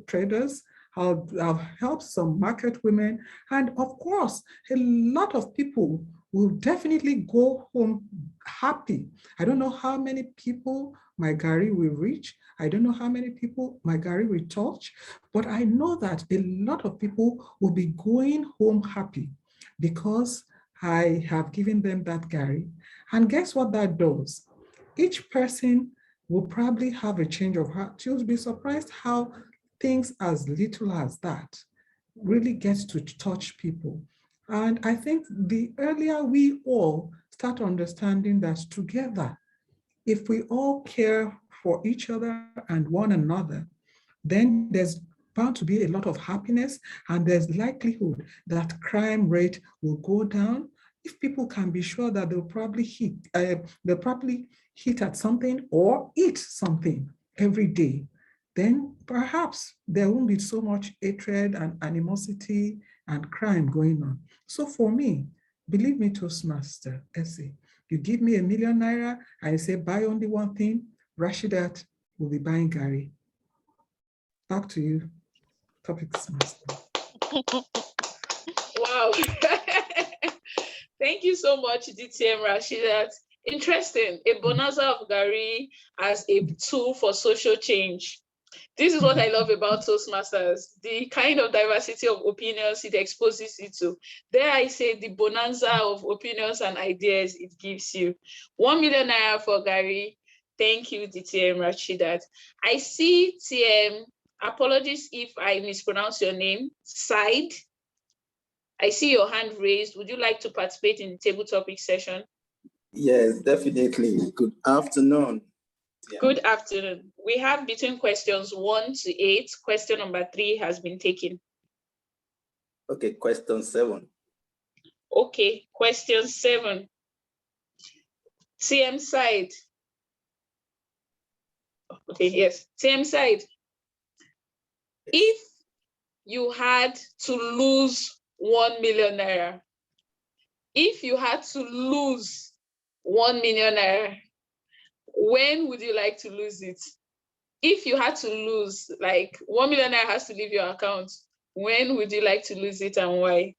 traders, I would have helped some market women, and of course, a lot of people will definitely go home happy. I don't know how many people my Gary will reach. I don't know how many people my Gary will touch, but I know that a lot of people will be going home happy because I have given them that Gary. And guess what that does? Each person will probably have a change of heart. You'll be surprised how things as little as that really gets to touch people. And I think the earlier we all start understanding that together, if we all care for each other and one another, then there's bound to be a lot of happiness, and there's likelihood that crime rate will go down if people can be sure that they'll probably hit at something or eat something every day. Then perhaps there won't be so much hatred and animosity and crime going on. So for me, believe me, Toastmaster, Essie, you give me 1 million naira and you say buy only one thing, Rashidat will be buying Gary. Back to you, Topics Master. Wow. Thank you so much, DTM Rashidat. Interesting. A bonanza of Gary as a tool for social change. This is what I love about Toastmasters, the kind of diversity of opinions it exposes you to. Dare I say the bonanza of opinions and ideas it gives you. 1 million naira for Gary. Thank you, DTM Rashidat. I see TM, apologies if I mispronounce your name, Side. I see your hand raised. Would you like to participate in the table topic session? Yes, definitely. Good afternoon. Yeah. Good afternoon. We have between questions 1 to 8. Question number 3 has been taken. Okay, question 7. Okay, question 7. TM Side. Okay, yes. TM Side. If you had to lose 1 million naira, if you had to lose 1 million naira, when would you like to lose it? If you had to lose, like 1 million naira has to leave your account, when would you like to lose it and why?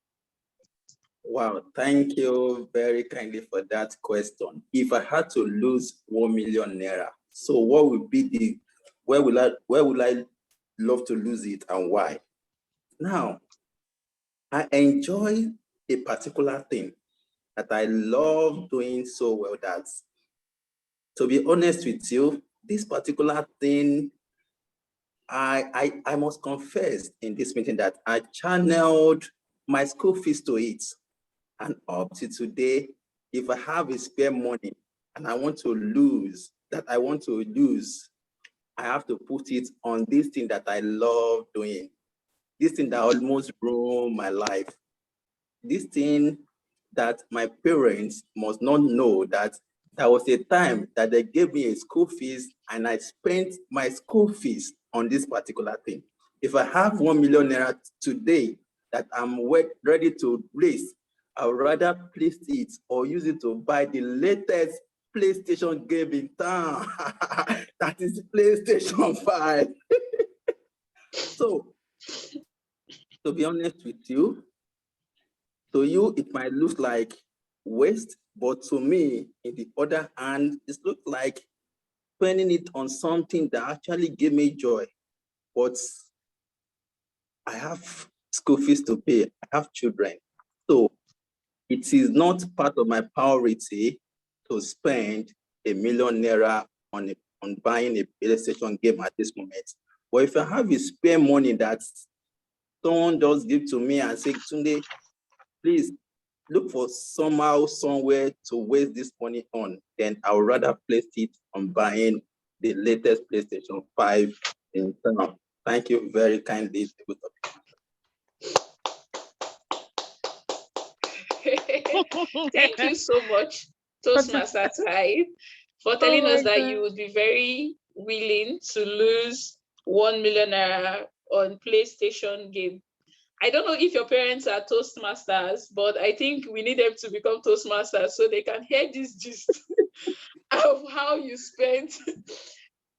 Wow, thank you very kindly for that question. If I had to lose 1 million naira, so what would be where would I love to lose it and why? Now, I enjoy a particular thing that I love doing so well that, to be honest with you, this particular thing, I must confess in this meeting that I channeled my school fees to it. And up to today, if I have a spare money and I want to lose, I have to put it on this thing that I love doing. This thing that almost ruined my life. This thing that my parents must not know that there was a time that they gave me a school fees and I spent my school fees on this particular thing. If I have 1 million naira today that I'm ready to raise, I would rather place it or use it to buy the latest PlayStation game in town. That is PlayStation 5. So, to be honest with you, to you, it might look like waste, but to me, in the other hand, it looks like spending it on something that actually gave me joy. But I have school fees to pay, I have children. So it is not part of my priority to spend 1 million naira on buying a PlayStation game at this moment. But if I have a spare money that someone just give to me and say, Tunde, please look for somehow, somewhere to waste this money on, then I would rather place it on buying the latest PlayStation 5 in town. Thank you very kindly. Thank you so much, Toastmaster Tai, for telling us that you would be very willing to lose 1 million naira on PlayStation game. I don't know if your parents are Toastmasters, but I think we need them to become Toastmasters so they can hear this gist of how you spent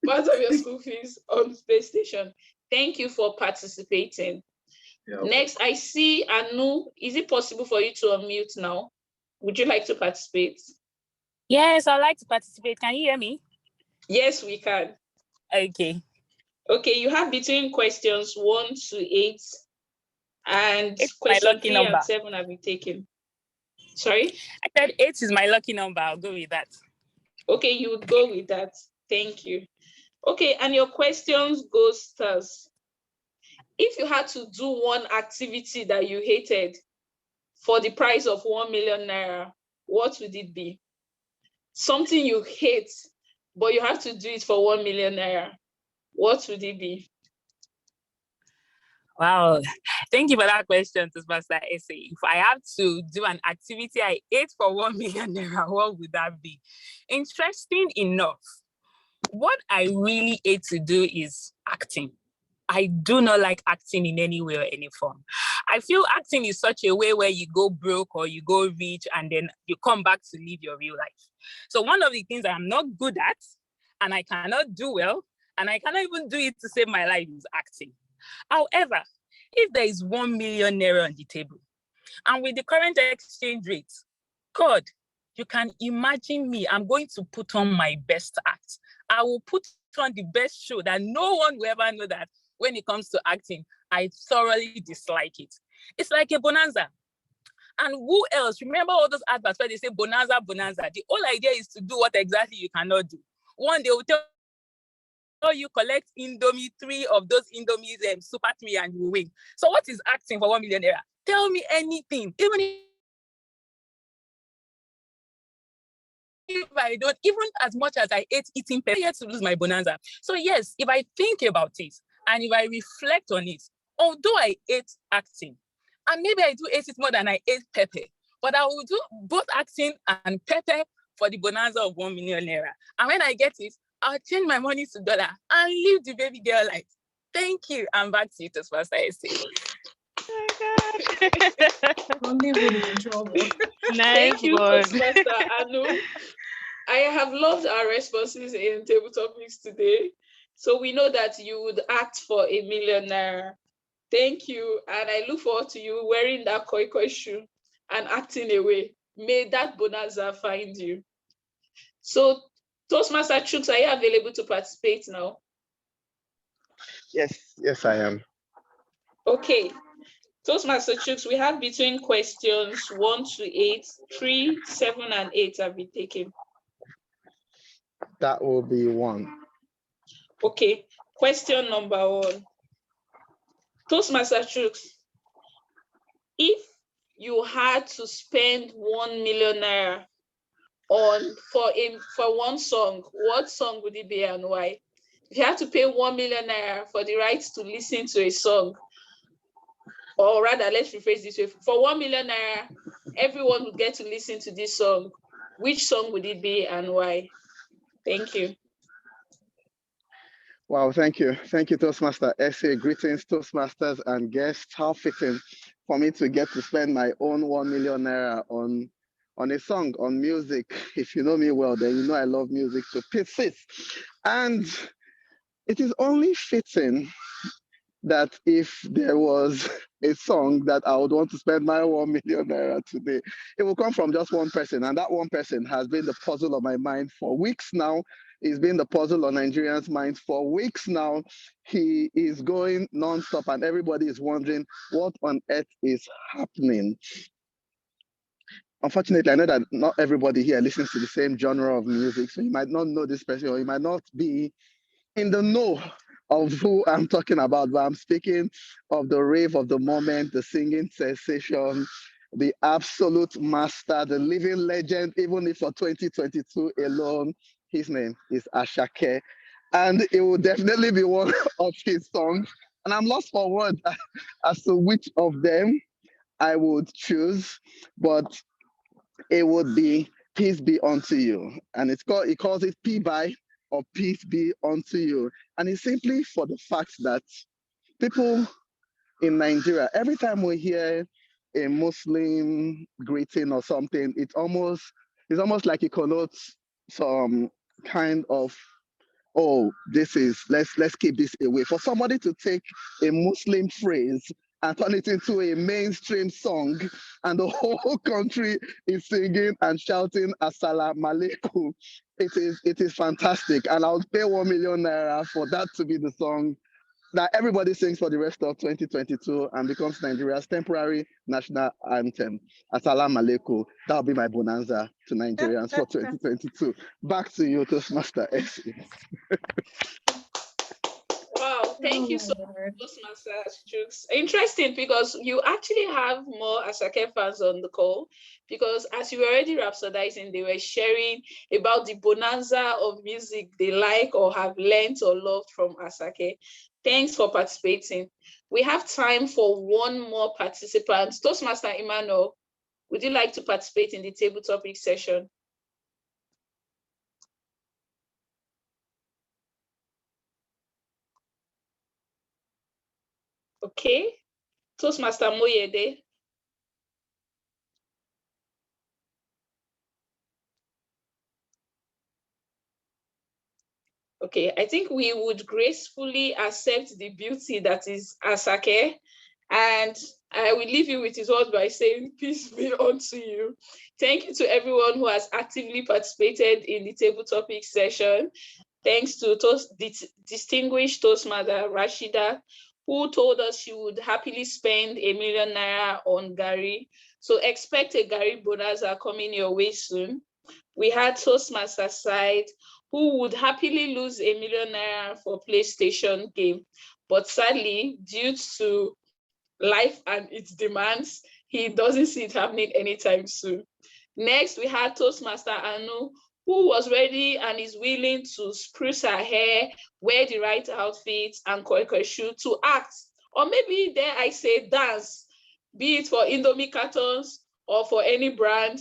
part of your school fees on PlayStation. Thank you for participating. Yeah, okay. Next, I see Anu. Is it possible for you to unmute now? Would you like to participate? Yes, I'd like to participate. Can you hear me? Yes, we can. Okay. Okay, you have between questions 1 to 8, and question 3 number. and 7 have been taken. Sorry? I said 8 is my lucky number. I'll go with that. Okay, you would go with that. Thank you. Okay, and your questions go thus. If you had to do one activity that you hated for the price of 1 million naira, what would it be? Something you hate, but you have to do it for 1 million naira. What would it be? Wow, thank you for that question, Toastmaster Essay. If I have to do an activity I ate for 1 million naira, what would that be? Interesting enough, what I really hate to do is acting. I do not like acting in any way or any form. I feel acting is such a way where you go broke or you go rich and then you come back to live your real life. So one of the things I'm not good at and I cannot do well and I cannot even do it to save my life is acting. However, if there is 1 million naira on the table and with the current exchange rate, God, you can imagine me, I'm going to put on my best act. I will put on the best show that no one will ever know that when it comes to acting, I thoroughly dislike it. It's like a bonanza. And who else? Remember all those adverts where they say bonanza, bonanza. The whole idea is to do what exactly you cannot do. One, they will tell you collect Indomie, 3 of those Indomies, Super 3 and you win. So what is acting for 1 million naira? Tell me anything. If I don't, even as much as I ate eating pepper, I had to lose my bonanza. So yes, if I think about it and if I reflect on it, although I ate acting, and maybe I do ate it more than I ate pepper, but I will do both acting and pepper for the bonanza of 1 million naira. And when I get it, I'll change my money to dollar and live the baby girl life. Thank you. And back to you, Toastmaster Essay. Oh my God. Hollywood is in trouble. Nice. Thank you, Toastmaster Anu. I have loved our responses in table topics today. So we know that you would act for 1 million naira. Thank you. And I look forward to you wearing that koi shoe and acting away. May that bonanza find you. So Toastmaster Chuks, are you available to participate now? Yes, I am. Okay. Toastmaster Chuks, we have between questions 1 to 8, 3, 7, and 8 have been taken. That will be 1. Okay. Question number 1. Toastmaster Chuks, if you had to spend 1 million naira for one song, what song would it be and why? If you had to pay 1 million naira for the rights to listen to a song, or rather, let's rephrase this way, for 1 million naira, everyone would get to listen to this song. Which song would it be and why? Thank you. Wow, thank you. Thank you, Toastmaster Essay. Greetings, Toastmasters and guests. How fitting for me to get to spend my own 1 million naira on a song, on music. If you know me well, then you know I love music to pieces. And it is only fitting that if there was a song that I would want to spend my 1 million naira today, it will come from just one person. And that one person has been the puzzle of my mind for weeks now. He's been the puzzle on Nigerians' minds for weeks now. He is going nonstop and everybody is wondering what on earth is happening. Unfortunately, I know that not everybody here listens to the same genre of music, so you might not know this person or you might not be in the know of who I'm talking about, but I'm speaking of the rave of the moment, the singing sensation, the absolute master, the living legend, even if for 2022 alone, his name is Ashake. and it will definitely be one of his songs. And I'm lost for words as to which of them I would choose, but it would be Peace Be Unto You. And he calls it P by or Peace Be Unto You. And it's simply for the fact that people in Nigeria, every time we hear a Muslim greeting or something, it's almost like it connotes some kind of, oh, let's keep this away. For somebody to take a Muslim phrase and turn it into a mainstream song, and the whole country is singing and shouting Assalamu alaikum, it is fantastic. And I'll pay 1 million naira for that to be the song that everybody sings for the rest of 2022 and becomes Nigeria's temporary national anthem. Assalamu alaikum. That'll be my bonanza to Nigerians for 2022. Back to you, Toastmaster Essie. Wow, thank you so much, Toastmasters Chooks. Interesting, because you actually have more Asake fans on the call, because as you were already rhapsodizing, they were sharing about the bonanza of music they like or have learned or loved from Asake. Thanks for participating. We have time for one more participant. Toastmaster Emmanuel, would you like to participate in the table topic session? Okay. Toastmaster Moyede. Okay, I think we would gracefully accept the beauty that is Asake, and I will leave you with his words by saying, peace be unto you. Thank you to everyone who has actively participated in the table topic session. Thanks to distinguished Toastmaster Rashidat, who told us she would happily spend 1 million naira on Gari. So expect a Gari bonanza coming your way soon. We had Toastmaster Side, who would happily lose 1 million naira for PlayStation game. But sadly, due to life and its demands, he doesn't see it happening anytime soon. Next, we had Toastmaster Anu, who was ready and is willing to spruce her hair, wear the right outfits, and koi shoe to act, or maybe dare I say dance, be it for Indomie cartons or for any brand,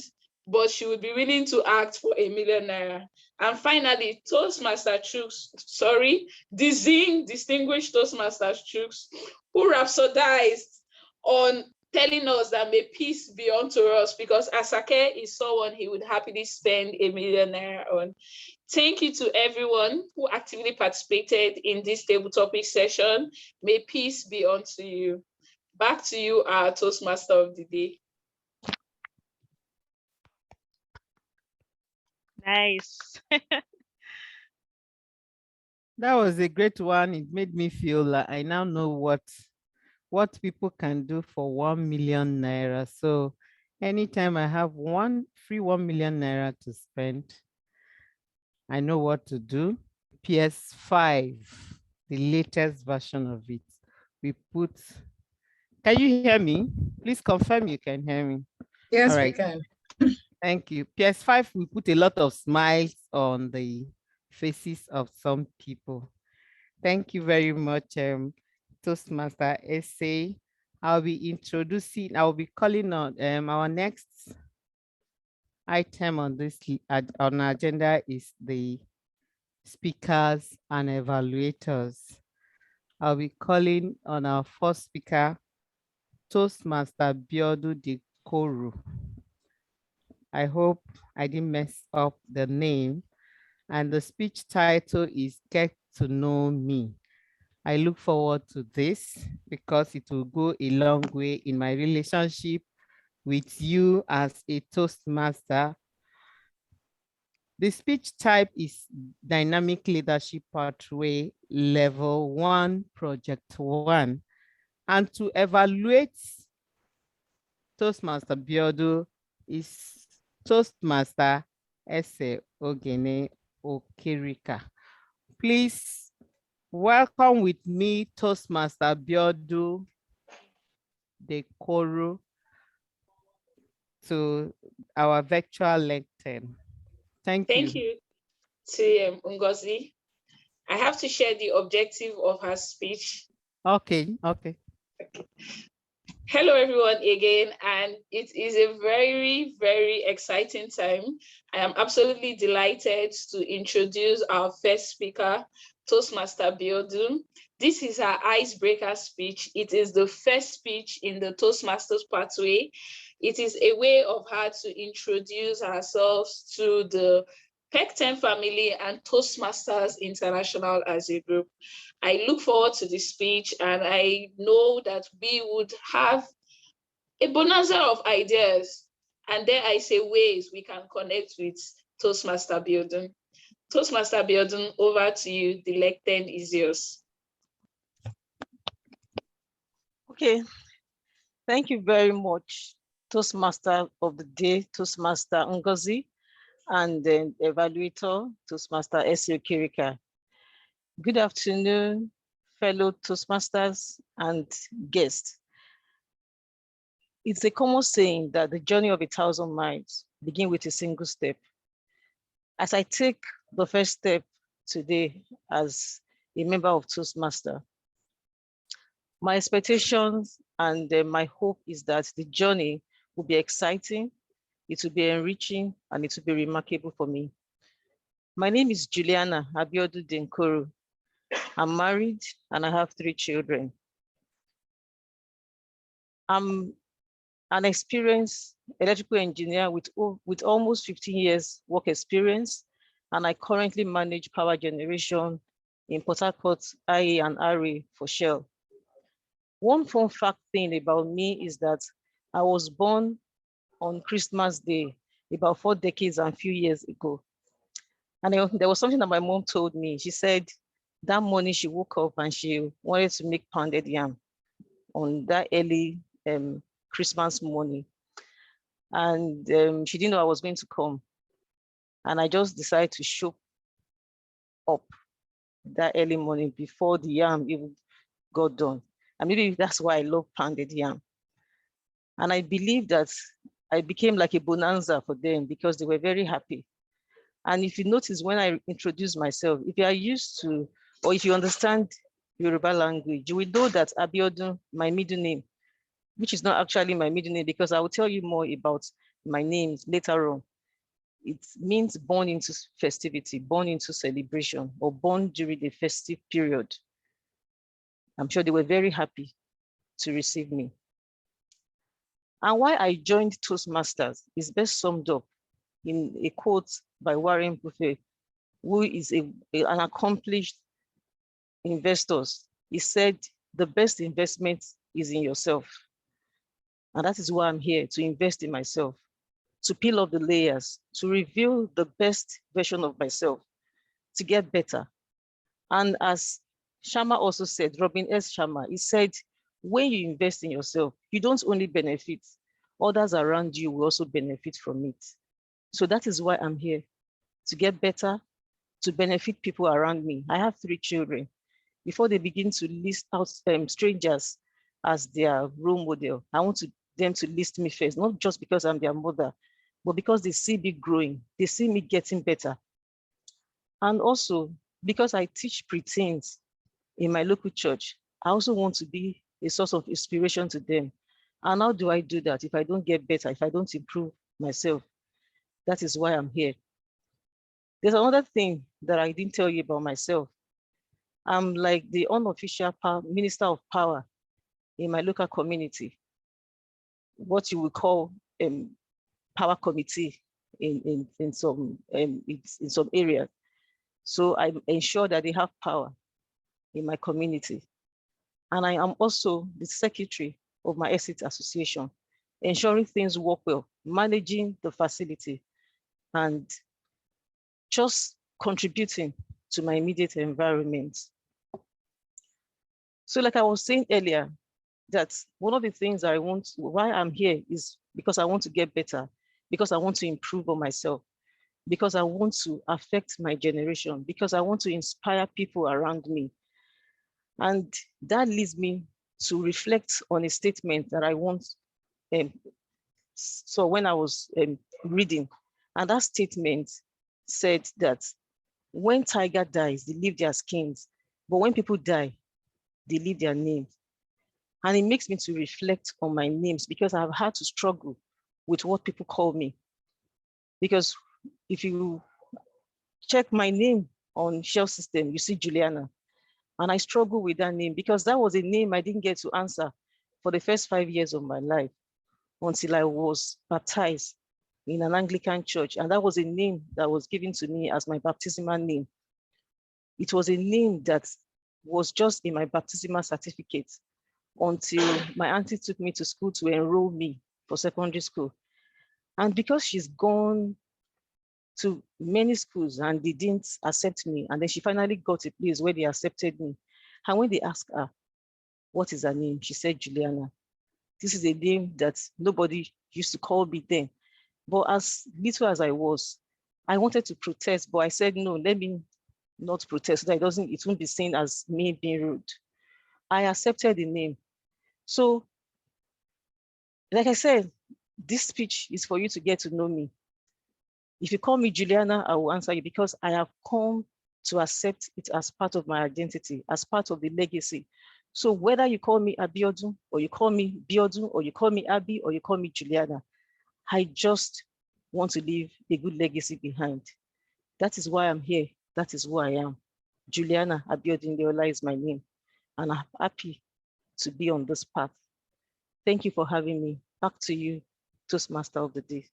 but she would be willing to act for 1 million naira. And finally, Toastmaster Chooks, the Zing distinguished Toastmaster Chooks, who rhapsodized on telling us that may peace be unto us, because Asake is someone he would happily spend 1 million naira on. Thank you to everyone who actively participated in this table topic session. May peace be unto you. Back to you, our Toastmaster of the day. Nice. That was a great one. It made me feel like I now know what people can do for 1 million naira. So anytime I have one free 1 million naira to spend, I know what to do. PS5, the latest version of it. We put, can you hear me? Please confirm you can hear me. Yes, all right. we can. Thank you. PS5, we put a lot of smiles on the faces of some people. Thank you very much, Toastmaster Essay. I'll be calling on our next item on this on our agenda is the speakers and evaluators. I'll be calling on our first speaker, Toastmaster Biodun Deinkoru. I hope I didn't mess up the name. And the speech title is Get to Know Me. I look forward to this because it will go a long way in my relationship with you as a Toastmaster. The speech type is Dynamic Leadership Pathway Level 1, Project 1. And to evaluate Toastmaster Biodun is Toastmaster Ese Ogene Okerika. Please welcome with me Toastmaster Biodun Deinkoru to our virtual lectern. Thank you. Thank you, TM Ngozi. I have to share the objective of her speech. Okay. Hello, everyone, again, and it is a very, very exciting time. I am absolutely delighted to introduce our first speaker, Toastmaster Biodun. This is her icebreaker speech. It is the first speech in the Toastmasters pathway. It is a way of her to introduce herself to the Pecten family and Toastmasters International as a group. I look forward to this speech, and I know that we would have a bonanza of ideas, and there I say ways we can connect with Toastmaster Biodun. Toastmaster Biodun, over to you. The lectern is yours. Okay, thank you very much, Toastmaster of the day, Toastmaster Ngozi, and then evaluator, Toastmaster Ekwuchi. Good afternoon, fellow Toastmasters and guests. It's a common saying that the journey of 1,000 miles begins with a single step. As I take the first step today as a member of Toastmaster, my expectations and my hope is that the journey will be exciting, it will be enriching, and it will be remarkable for me. My name is Juliana Abiodun Deinkoru. I'm married and I have 3 children. I'm an experienced electrical engineer with almost 15 years work experience, and I currently manage power generation in Port Harcourt, IA and RA for Shell. One fun fact thing about me is that I was born on Christmas Day about 4 decades and a few years ago. And there was something that my mom told me. She said that morning she woke up and she wanted to make pounded yam on that early Christmas morning. And she didn't know I was going to come. And I just decided to show up that early morning before the yam even got done. And maybe that's why I love pounded yam. And I believe that I became like a bonanza for them because they were very happy. And if you notice when I introduce myself, if you are used to, or if you understand Yoruba language, you will know that Abiodun, my middle name, which is not actually my middle name because I will tell you more about my name later on. It means born into festivity, born into celebration, or born during the festive period. I'm sure they were very happy to receive me. And why I joined Toastmasters is best summed up in a quote by Warren Buffett, who is an accomplished investor. He said, the best investment is in yourself. And that is why I'm here, to invest in myself, to peel off the layers, to reveal the best version of myself, to get better. And as Sharma also said, Robin S. Sharma, he said, when you invest in yourself, you don't only benefit, others around you will also benefit from it. So that is why I'm here, to get better, to benefit people around me. I have 3 children. Before they begin to list out strangers as their role model, I want them to list me first, not just because I'm their mother, but because they see me growing, they see me getting better. And also, because I teach preteens in my local church, I also want to be a source of inspiration to them. And how do I do that if I don't get better, if I don't improve myself? That is why I'm here. There's another thing that I didn't tell you about myself. I'm like the unofficial minister of power in my local community, what you would call power committee in some areas. So I ensure that they have power in my community. And I am also the secretary of my estate association, ensuring things work well, managing the facility, and just contributing to my immediate environment. So like I was saying earlier, that one of the things I want, why I'm here is because I want to get better, because I want to improve on myself, because I want to affect my generation, because I want to inspire people around me. And that leads me to reflect on a statement that I once saw when I was reading. And that statement said that When tiger dies, they leave their skins. But when people die, they leave their names. And it makes me to reflect on my names because I've had to struggle with what people call me. Because if you check my name on Shell System, you see Juliana. And I struggle with that name because that was a name I didn't get to answer for the first 5 years of my life until I was baptized in an Anglican church. And that was a name that was given to me as my baptismal name. It was a name that was just in my baptismal certificate until my auntie took me to school to enroll me for secondary school. And because she's gone to many schools and they didn't accept me, and then she finally got a place where they accepted me. And when they asked her, what is her name? She said, Juliana. This is a name that nobody used to call me then. But as little as I was, I wanted to protest, but I said, no, let me not protest so that it won't be seen as me being rude. I accepted the name. So, like I said, this speech is for you to get to know me. If you call me Juliana, I will answer you because I have come to accept it as part of my identity, as part of the legacy. So whether you call me Abiodun, or you call me Biodun, or you call me Abi, or you call me Juliana, I just want to leave a good legacy behind. That is why I'm here. That is who I am. Juliana Abiodun Deola is my name, and I'm happy to be on this path. Thank you for having me. Back to you, Toastmaster of the Day,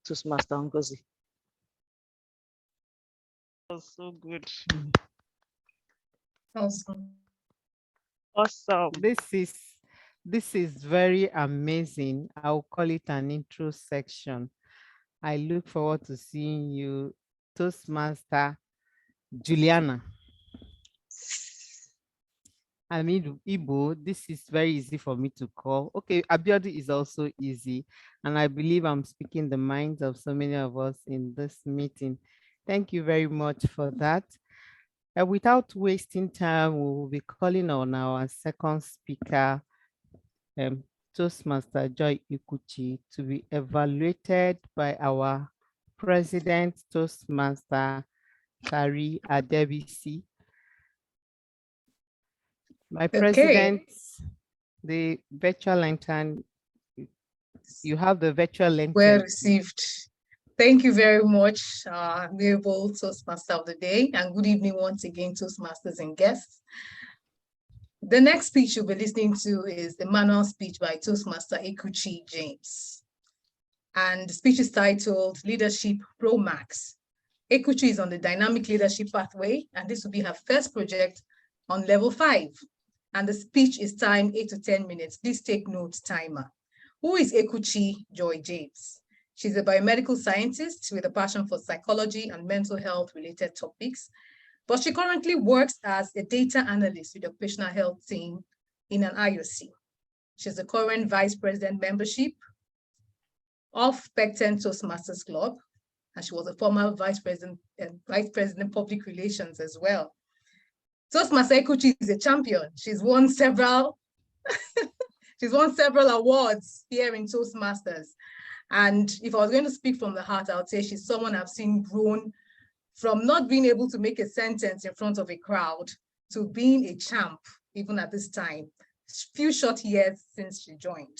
Toastmaster Ngozi. That was so good. Awesome. Awesome. This is very amazing. I'll call it an intro section. I look forward to seeing you, Toastmaster Juliana. I mean, Igbo, this is very easy for me to call. Okay, Abiodun is also easy. And I believe I'm speaking the minds of so many of us in this meeting. Thank you very much for that. Without wasting time, we will be calling on our second speaker, Toastmaster Joy Ekwuchi, to be evaluated by our President Toastmaster, Kari Adebisi. My President, the virtual lantern, you have the virtual lantern. Well received. Thank you very much, amiable Toastmaster of the Day, and good evening once again, Toastmasters and guests. The next speech you'll be listening to is the manual speech by Toastmaster Ekwuchi James. And the speech is titled Leadership Pro Max. Ekwuchi is on the dynamic leadership pathway, and this will be her first project on level 5. And the speech is timed 8 to 10 minutes. Please take note, timer. Who is Ekwuchi Joy James? She's a biomedical scientist with a passion for psychology and mental health related topics, but she currently works as a data analyst with the occupational health team in an IOC. She's the current vice president membership of Pecten Toastmasters Club, and she was a former vice president public relations as well. Toastmaster Ekwuchi is a champion. She's won several awards here in Toastmasters. And if I was going to speak from the heart, I would say she's someone I've seen grown from not being able to make a sentence in front of a crowd to being a champ, even at this time, few short years since she joined.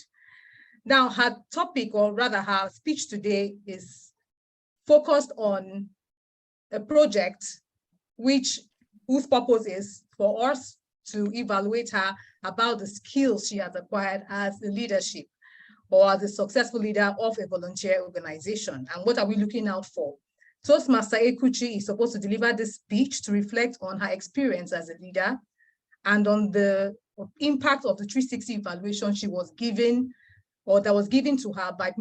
Now, her topic, or rather her speech today, is focused on a project whose purpose is for us to evaluate her about the skills she has acquired as a leadership or as a successful leader of a volunteer organization. And what are we looking out for? Toastmaster Ekwuchi is supposed to deliver this speech to reflect on her experience as a leader and on the impact of the 360 evaluation she was given, or that was given to her by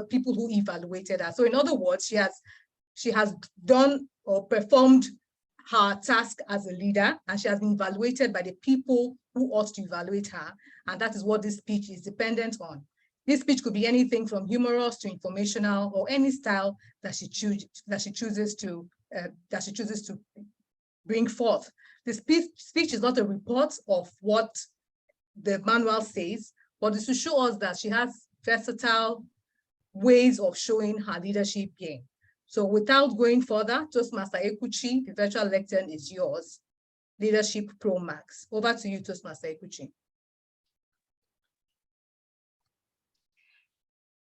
people who evaluated her. So in other words, she has done or performed her task as a leader, and she has been evaluated by the people who ought to evaluate her. And that is what this speech is dependent on. This speech could be anything from humorous to informational, or any style that she chooses to bring forth. The speech is not a report of what the manual says, but it's to show us that she has versatile ways of showing her leadership game. So without going further, Toastmaster Ekwuchi, the virtual lectern is yours. Leadership Pro Max. Over to you, Toastmaster Ekwuchi.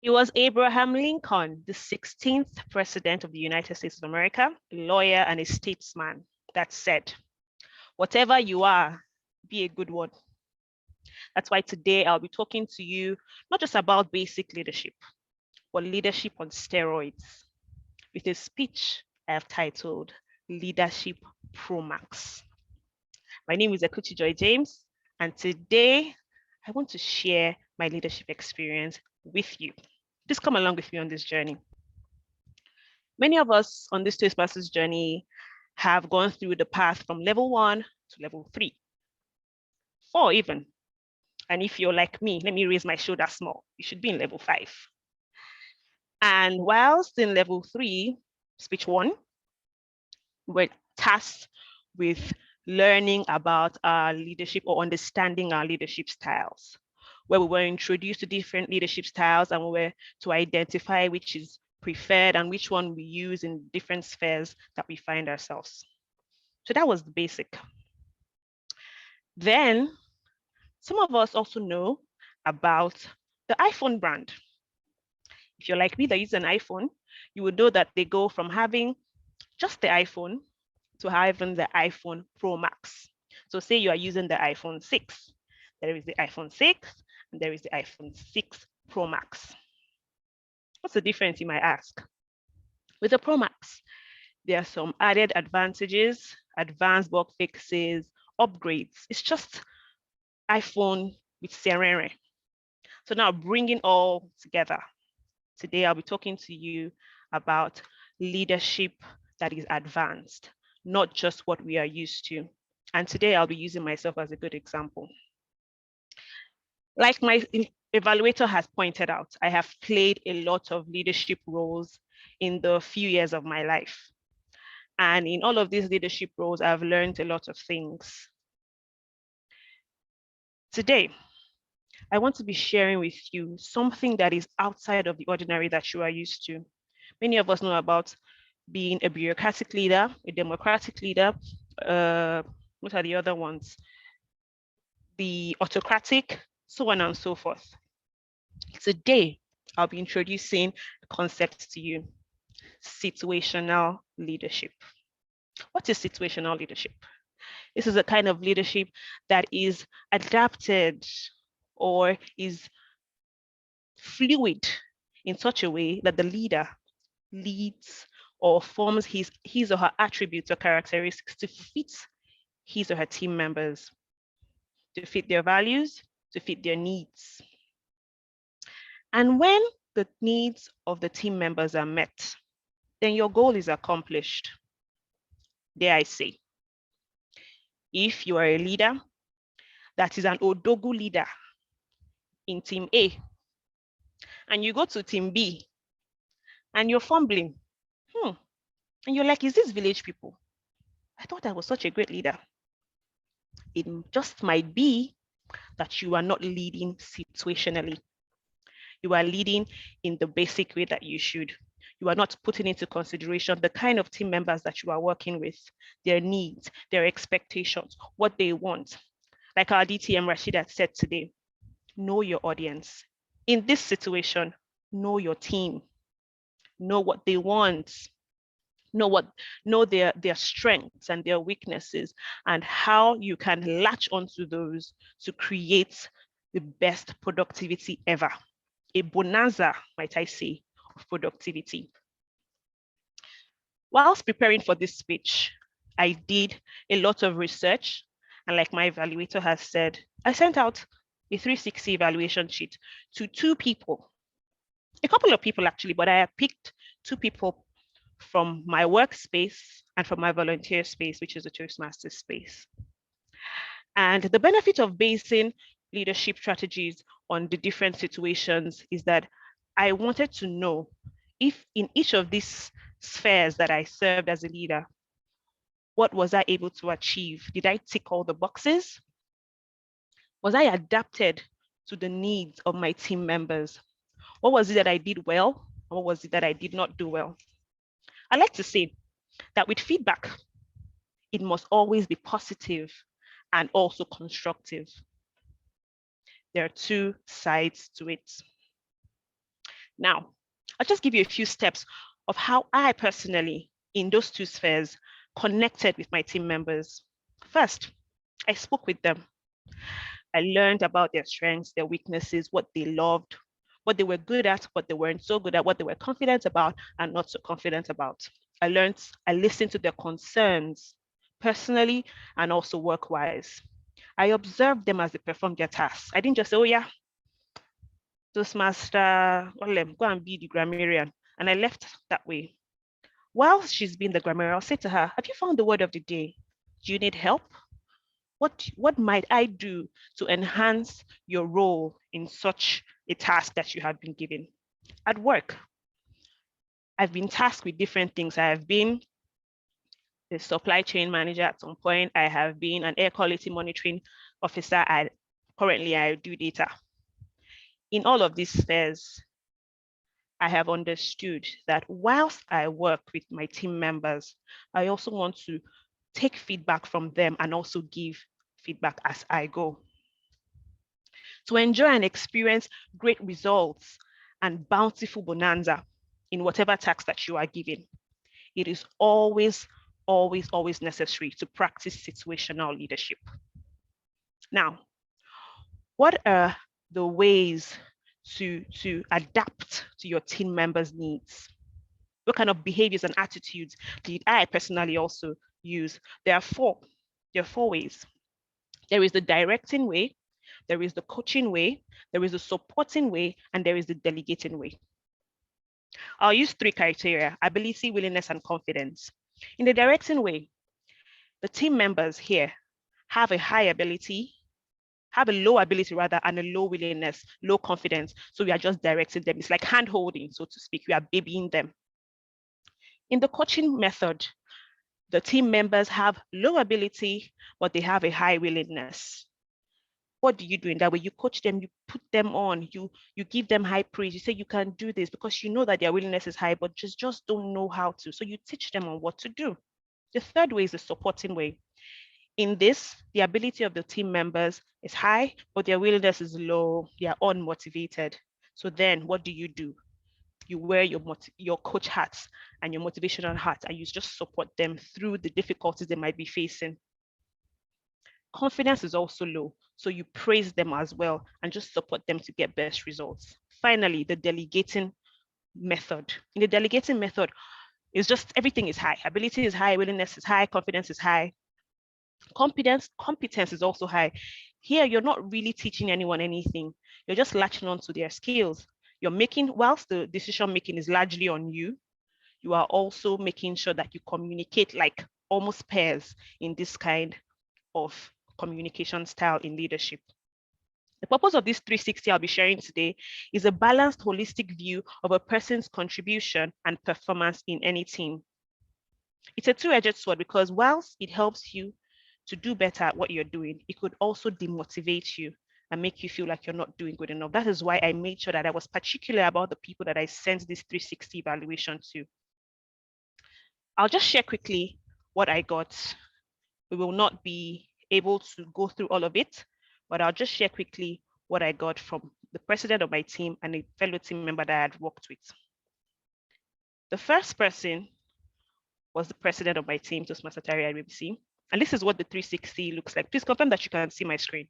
It was Abraham Lincoln, the 16th president of the United States of America, a lawyer and a statesman, that said, whatever you are, be a good one. That's why today I'll be talking to you not just about basic leadership, but leadership on steroids, with a speech I have titled Leadership Pro Max. My name is Ekwuchi Joy James, and today I want to share my leadership experience with you. Please come along with me on this journey. Many of us on this Toastmasters journey have gone through the path from level 1 to level 3, 4 even. And if you're like me, let me raise my shoulder small. You should be in level 5. And whilst in level 3, speech 1, we're tasked with learning about our leadership or understanding our leadership styles, where we were introduced to different leadership styles and we were to identify which is preferred and which one we use in different spheres that we find ourselves. So that was the basic. Then some of us also know about the iPhone brand. If you're like me that use an iPhone, you would know that they go from having just the iPhone to having the iPhone Pro Max. So say you are using the iPhone 6, there is the iPhone 6 and there is the iPhone 6 Pro Max. What's the difference, you might ask? With the Pro Max, there are some added advantages, advanced bug fixes, upgrades. It's just iPhone with Serere. So now bringing all together, today I'll be talking to you about leadership that is advanced, not just what we are used to. And today I'll be using myself as a good example. Like my evaluator has pointed out, I have played a lot of leadership roles in the few years of my life. And in all of these leadership roles, I've learned a lot of things. Today, I want to be sharing with you something that is outside of the ordinary that you are used to. Many of us know about being a bureaucratic leader, a democratic leader. What are the other ones? The autocratic, so on and so forth. Today, I'll be introducing a concept to you: situational leadership. What is situational leadership? This is a kind of leadership that is adapted or is fluid in such a way that the leader leads or forms his or her attributes or characteristics to fit his or her team members, to fit their values, to fit their needs. And when the needs of the team members are met, then your goal is accomplished. Dare I say, if you are a leader that is an Odogu leader in team A, and you go to team B, and you're fumbling, and you're like, is this village people? I thought I was such a great leader. It just might be that you are not leading situationally. You are leading in the basic way that you should. You are not putting into consideration the kind of team members that you are working with, their needs, their expectations, what they want. Like our DTM Rashidat said today, know your audience. In this situation, know your team, know what they want, know their strengths and their weaknesses, and how you can latch onto those to create the best productivity ever. A bonanza, might I say, of productivity. Whilst preparing for this speech, I did a lot of research, and like my evaluator has said, I sent out a 360 evaluation sheet to 2 people, a couple of people actually, but I have picked 2 people from my workspace and from my volunteer space, which is the Toastmasters space. And the benefit of basing leadership strategies on the different situations is that I wanted to know if in each of these spheres that I served as a leader, what was I able to achieve? Did I tick all the boxes? Was I adapted to the needs of my team members? What was it that I did well? What was it that I did not do well? I like to say that with feedback, it must always be positive and also constructive. There are two sides to it. Now, I'll just give you a few steps of how I personally, in those two spheres, connected with my team members. First, I spoke with them. I learned about their strengths, their weaknesses, what they loved, what they were good at, what they weren't so good at, what they were confident about and not so confident about. I listened to their concerns personally and also work-wise. I observed them as they performed their tasks. I didn't just say, oh yeah, Toastmaster, go and be the grammarian. And I left that way. While she's been the grammarian, I'll say to her, have you found the word of the day? Do you need help? What might I do to enhance your role in such a task that you have been given? At work, I've been tasked with different things. I have been the supply chain manager at some point. I have been an air quality monitoring officer. Currently, I do data. In all of these spheres, I have understood that whilst I work with my team members, I also want to take feedback from them and also give feedback as I go. To enjoy and experience great results and bountiful bonanza in whatever task that you are given, it is always necessary to practice situational leadership. Now, what are the ways to adapt to your team members' needs? What kind of behaviors and attitudes did I personally also use? There are four ways. There is the directing way, there is the coaching way, there is the supporting way, and there is the delegating way. I'll use three criteria: ability, willingness, and confidence. In the directing way, the team members here have a high ability, have a low ability rather, and a low willingness, low confidence. So we are just directing them. It's like hand holding, so to speak. We are babying them. In the coaching method, the team members have low ability, but they have a high willingness. What do you do in that way? You coach them, you put them on, you give them high praise. You say you can do this because you know that their willingness is high, but just don't know how to. So you teach them on what to do. The third way is the supporting way. In this, the ability of the team members is high, but their willingness is low. They are unmotivated. So then what do? You wear your coach hats and your motivational hats, and you just support them through the difficulties they might be facing. Confidence is also low, so you praise them as well and just support them to get best results. Finally, the delegating method. In the delegating method, it's just everything is high. Ability is high, willingness is high, confidence is high. Competence is also high. Here, you're not really teaching anyone anything. You're just latching on to their skills. You're making, whilst the decision making is largely on you, you are also making sure that you communicate like almost peers in this kind of communication style in leadership. The purpose of this 360 I'll be sharing today is a balanced, holistic view of a person's contribution and performance in any team. It's a two-edged sword because whilst it helps you to do better at what you're doing, it could also demotivate you and make you feel like you're not doing good enough. That is why I made sure that I was particular about the people that I sent this 360 evaluation to. I'll just share quickly what I got. We will not be able to go through all of it, but I'll just share quickly what I got from the president of my team and a fellow team member that I had worked with. The first person was the president of my team, Toastmaster Tari BBC. And this is what the 360 looks like. Please confirm that you can see my screen.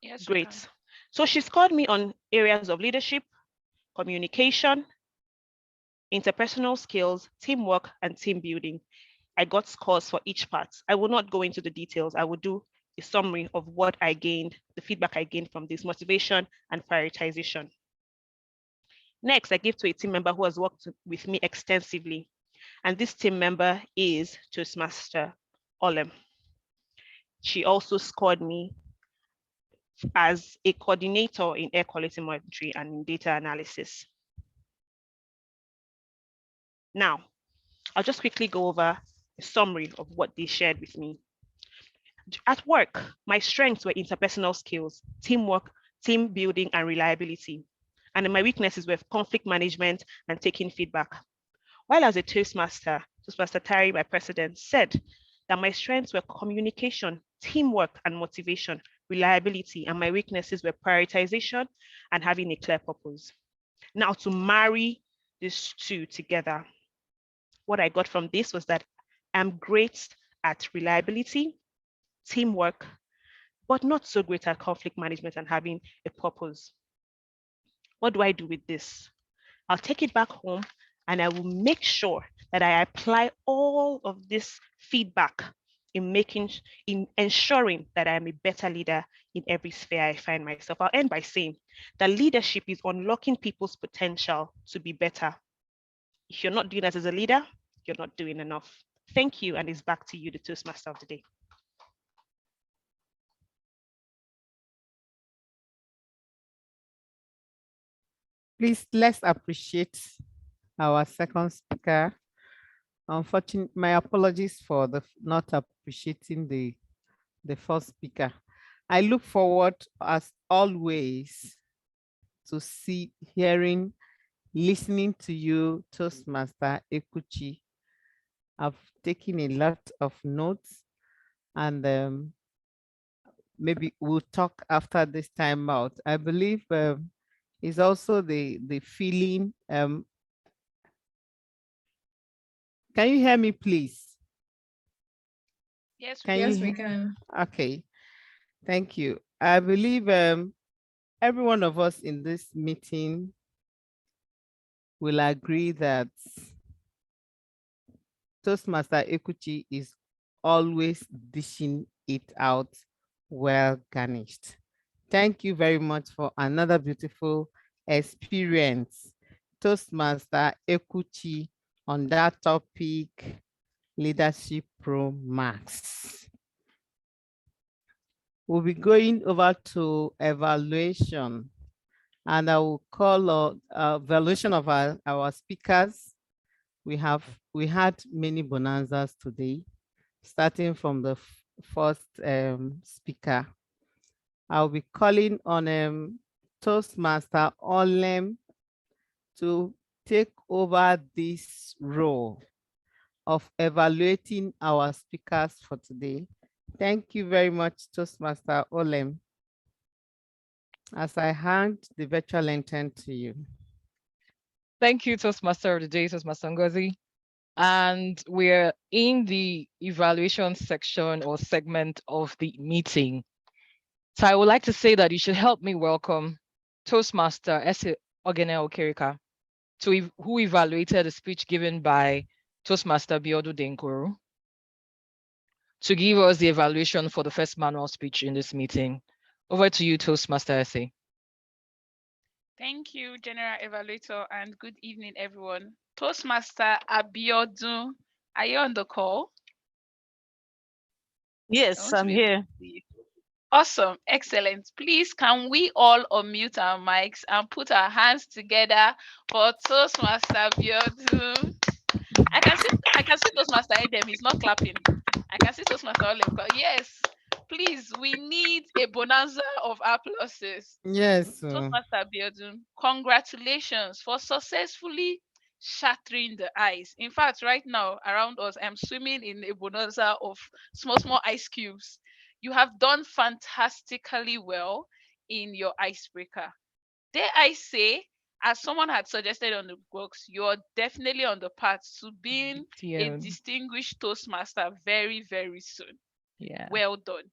Yes. Great. So she scored me on areas of leadership, communication, interpersonal skills, teamwork, and team building. I got scores for each part. I will not go into the details. I will do a summary of what I gained, the feedback I gained from this: motivation and prioritization. Next, I give to a team member who has worked with me extensively. And this team member is Toastmaster Olem. She also scored me as a coordinator in air quality monitoring and in data analysis. Now, I'll just quickly go over a summary of what they shared with me. At work, my strengths were interpersonal skills, teamwork, team building, and reliability. And my weaknesses were conflict management and taking feedback. While as a Toastmaster, Toastmaster Tari, my president, said that my strengths were communication, teamwork, and motivation, reliability, and my weaknesses were prioritization and having a clear purpose. Now, to marry these two together, what I got from this was that I'm great at reliability, teamwork, but not so great at conflict management and having a purpose. What do I do with this? I'll take it back home and I will make sure that I apply all of this feedback in ensuring that I am a better leader in every sphere I find myself. I'll end by saying that leadership is unlocking people's potential to be better. If you're not doing that as a leader, you're not doing enough. Thank you, and it's back to you, the Toastmaster of the day. Please, let's appreciate our second speaker. Unfortunately, my apologies for not appreciating the first speaker. I look forward, as always, to hearing, listening to you, Toastmaster Ekwuchi. I've taken a lot of notes, and maybe we'll talk after this time out. I believe is also the feeling. Can you hear me, please? Yes, we can. Okay, thank you. I believe every one of us in this meeting will agree that Toastmaster Ekwuchi is always dishing it out well garnished. Thank you very much for another beautiful experience, Toastmaster Ekwuchi, on that topic, Leadership Pro Max. We'll be going over to evaluation, and I will call evaluation of our speakers. We had many bonanzas today, starting from the first speaker. I'll be calling on Toastmaster Olem to take over this role of evaluating our speakers for today. Thank you very much, Toastmaster Olem, as I hand the virtual lantern to you. Thank you, Toastmaster of the day, Toastmaster Ngozi. And we're in the evaluation section or segment of the meeting. So I would like to say that you should help me welcome Toastmaster Ese Ogene Okerika, who evaluated a speech given by Toastmaster Biodun Deinkoru, to give us the evaluation for the first manual speech in this meeting. Over to you, Toastmaster Ese. Thank you, General Evaluator, and good evening, everyone. Toastmaster Biodun, are you on the call? Yes, I'm here. Awesome, excellent. Please, can we all unmute our mics and put our hands together for Toastmaster Biodun? I can see Toastmaster Edem, he's not clapping. I can see Toastmaster Olem. Yes, please, we need a bonanza of applauses. Yes. Toastmaster Biodun, congratulations for successfully shattering the ice. In fact, right now around us, I'm swimming in a bonanza of small ice cubes. You have done fantastically well in your icebreaker. Dare I say, as someone had suggested on the books, you're definitely on the path to being a distinguished Toastmaster very, very soon. Yeah. Well done.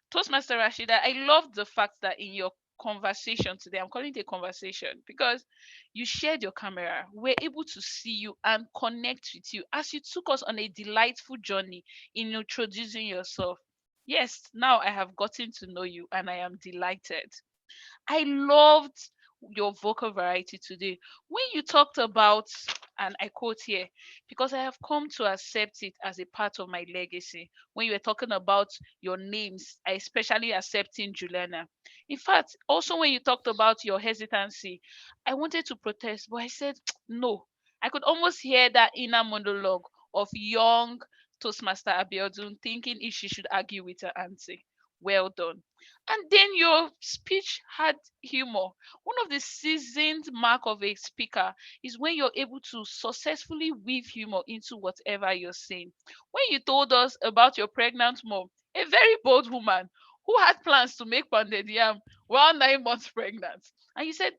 Toastmaster Rashidat, I love the fact that in your conversation today, I'm calling it a conversation because you shared your camera. We're able to see you and connect with you as you took us on a delightful journey in introducing yourself. Yes, now I have gotten to know you and I am delighted. I loved your vocal variety today. When you talked about, and I quote here, because I have come to accept it as a part of my legacy. When you were talking about your names, I especially accepting Juliana. In fact, also when you talked about your hesitancy, I wanted to protest, but I said, no. I could almost hear that inner monologue of young Toastmaster Biodun thinking if she should argue with her auntie. well done. And then your speech had humor. One of the seasoned mark of a speaker is when you're able to successfully weave humor into whatever you're saying. When you told us about your pregnant mom, a very bold woman who had plans to make pounded yam while 9 months pregnant, and you said,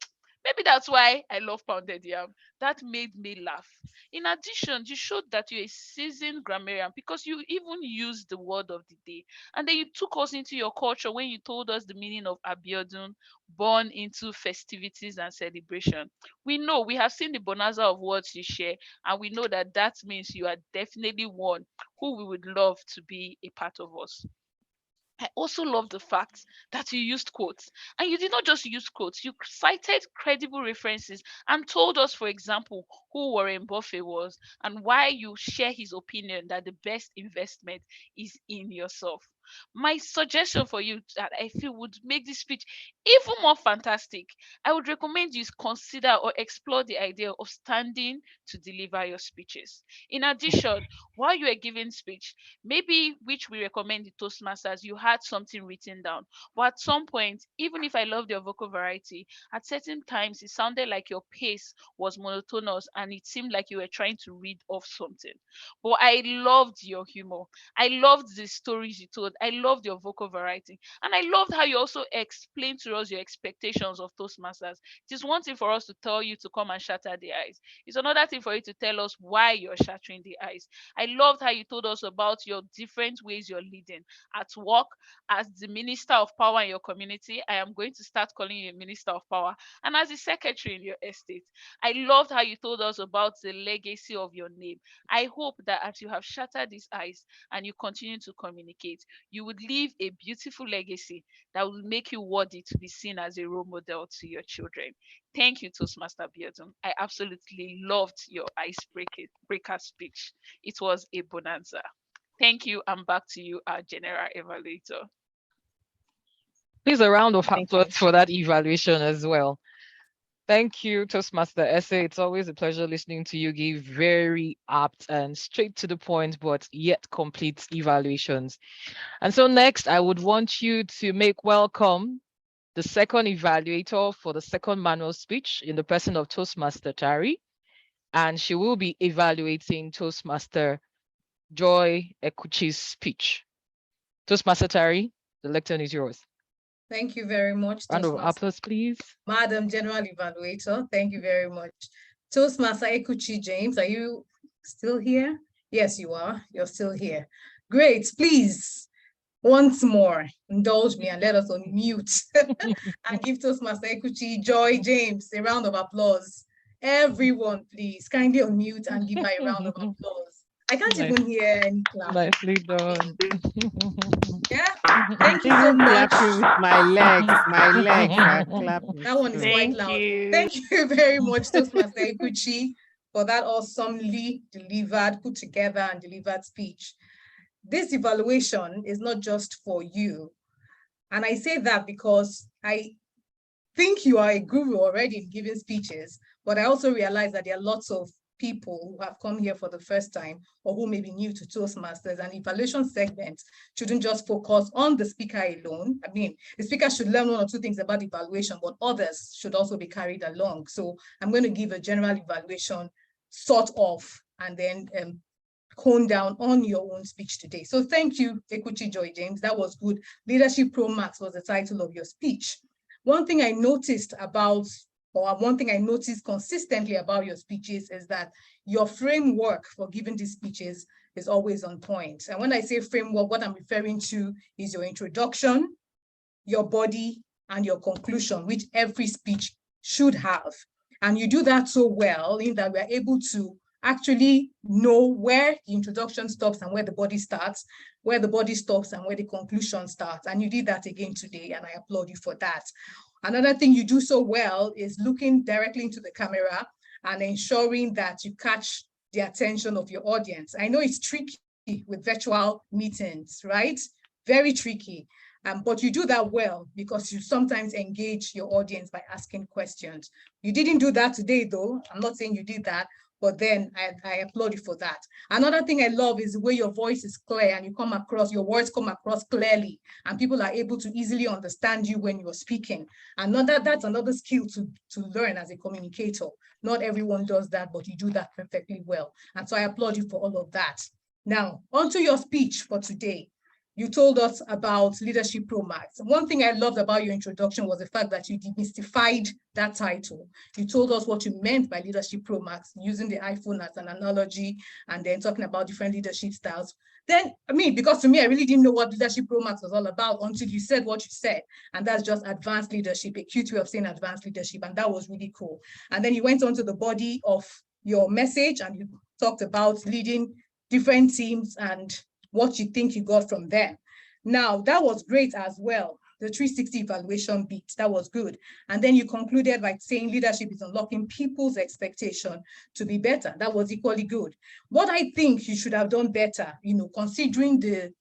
maybe that's why I love pounded yam. That made me laugh. In addition, you showed that you're a seasoned grammarian because you even used the word of the day. And then you took us into your culture when you told us the meaning of Biodun, born into festivities and celebration. We know, we have seen the bonanza of words you share, and we know that that means you are definitely one who we would love to be a part of us. I also love the fact that you used quotes. And you did not just use quotes, you cited credible references and told us, for example, who Warren Buffett was and why you share his opinion that the best investment is in yourself. My suggestion for you that I feel would make this speech even more fantastic, I would recommend you consider or explore the idea of standing to deliver your speeches. In addition, while you are giving speech, maybe, which we recommend the Toastmasters, you had something written down. But at some point, even if I loved your vocal variety, at certain times it sounded like your pace was monotonous and it seemed like you were trying to read off something. But I loved your humor. I loved the stories you told. I loved your vocal variety. And I loved how you also explained to us your expectations of Toastmasters. It is one thing for us to tell you to come and shatter the ice. It's another thing for you to tell us why you're shattering the ice. I loved how you told us about your different ways you're leading at work, as the minister of power in your community. I am going to start calling you a minister of power, and as a secretary in your estate. I loved how you told us about the legacy of your name. I hope that as you have shattered this ice and you continue to communicate, you would leave a beautiful legacy that will make you worthy to be seen as a role model to your children. Thank you, Toastmaster Biodun. I absolutely loved your icebreaker speech. It was a bonanza. Thank you, and back to you, our general evaluator. Please, a round of applause for that evaluation as well. Thank you, Toastmaster Essay. It's always a pleasure listening to you give very apt and straight to the point, but yet complete evaluations. And so next, I would want you to make welcome the second evaluator for the second manual speech in the person of Toastmaster Tari. And she will be evaluating Toastmaster Joy Ekwuchi's speech. Toastmaster Tari, the lectern is yours. Thank you very much. Round of applause, please. Madam General Evaluator, thank you very much. Toastmaster Ekwuchi James, are you still here? Yes, you are. You're still here. Great. Please, once more, indulge me and let us unmute and give Toastmaster Ekwuchi Joy James a round of applause. Everyone, please, kindly unmute and give her a round of applause. I can't even hear any clap. Nicely done. Yeah, thank you so much. Clapping with my legs are clapping. That one is quite loud. Thank you very much, Toastmaster Ekwuchi, for that awesomely delivered, put together and delivered speech. This evaluation is not just for you. And I say that because I think you are a guru already in giving speeches, but I also realize that there are lots of people who have come here for the first time or who may be new to Toastmasters, and evaluation segments shouldn't just focus on the speaker alone. I mean, the speaker should learn one or two things about evaluation, but others should also be carried along. So I'm going to give a general evaluation sort of, and then hone down on your own speech today. So thank you, Ekwuchi Joy James. That was good. Leadership Pro Max was the title of your speech. One thing I noticed consistently about your speeches is that your framework for giving these speeches is always on point. And when I say framework, what I'm referring to is your introduction, your body, and your conclusion, which every speech should have. And you do that so well in that we're able to actually know where the introduction stops and where the body starts, where the body stops and where the conclusion starts. And you did that again today, and I applaud you for that. Another thing you do so well is looking directly into the camera and ensuring that you catch the attention of your audience. I know it's tricky with virtual meetings, right? Very tricky. But you do that well because you sometimes engage your audience by asking questions. You didn't do that today, though. I'm not saying you did that, But then I applaud you for that. Another thing I love is the way your voice is clear and you come across, your words come across clearly and people are able to easily understand you when you're speaking. And that's another skill to learn as a communicator. Not everyone does that, but you do that perfectly well. And so I applaud you for all of that. Now, onto your speech for today. You told us about Leadership Pro Max. One thing I loved about your introduction was the fact that you demystified that title. You told us what you meant by Leadership Pro Max, using the iPhone as an analogy, and then talking about different leadership styles. Then, because to me, I really didn't know what Leadership Pro Max was all about until you said what you said. And that's just advanced leadership, a cute way of saying advanced leadership. And that was really cool. And then you went on to the body of your message and you talked about leading different teams and what you think you got from them. Now, that was great as well. The 360 evaluation bit, that was good. And then you concluded by saying leadership is unlocking people's expectation to be better. That was equally good. What I think you should have done better, considering the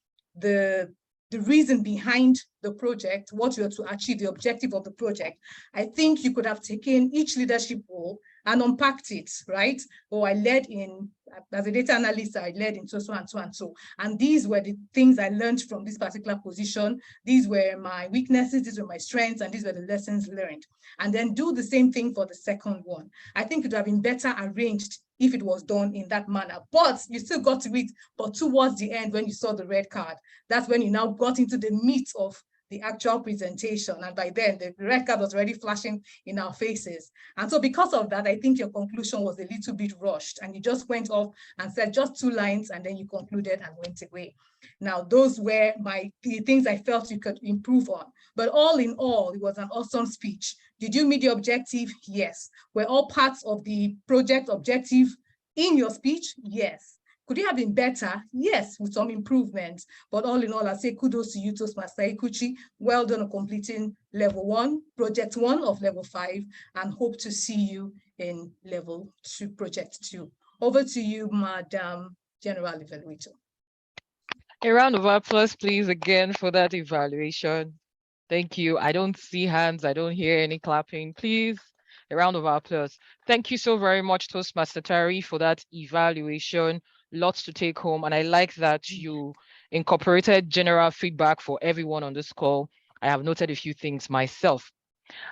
reason behind the project, what you are to achieve, the objective of the project, I think you could have taken each leadership role and unpacked it, right? Or I led in, as a data analyst, I led in so and so and so. And these were the things I learned from this particular position. These were my weaknesses, these were my strengths, and these were the lessons learned. And then do the same thing for the second one. I think it would have been better arranged if it was done in that manner. But you still got to it, but towards the end, when you saw the red card, that's when you now got into the meat of the actual presentation. And by then, the red card was already flashing in our faces. And so because of that, I think your conclusion was a little bit rushed. And you just went off and said just 2 lines, and then you concluded and went away. Now, those were the things I felt you could improve on. But all in all, it was an awesome speech. Did you meet the objective? Yes. Were all parts of the project objective in your speech? Yes. Could it have been better? Yes, with some improvements. But all in all, I say kudos to you, Toastmaster Ekwuchi. Well done on completing level 1, project 1 of level 5, and hope to see you in level 2, project 2. Over to you, Madam General Evaluator. A round of applause, please, again for that evaluation. Thank you. I don't see hands. I don't hear any clapping. Please, a round of applause. Thank you so very much, Toastmaster Tari, for that evaluation. Lots to take home. And I like that you incorporated general feedback for everyone on this call. I have noted a few things myself.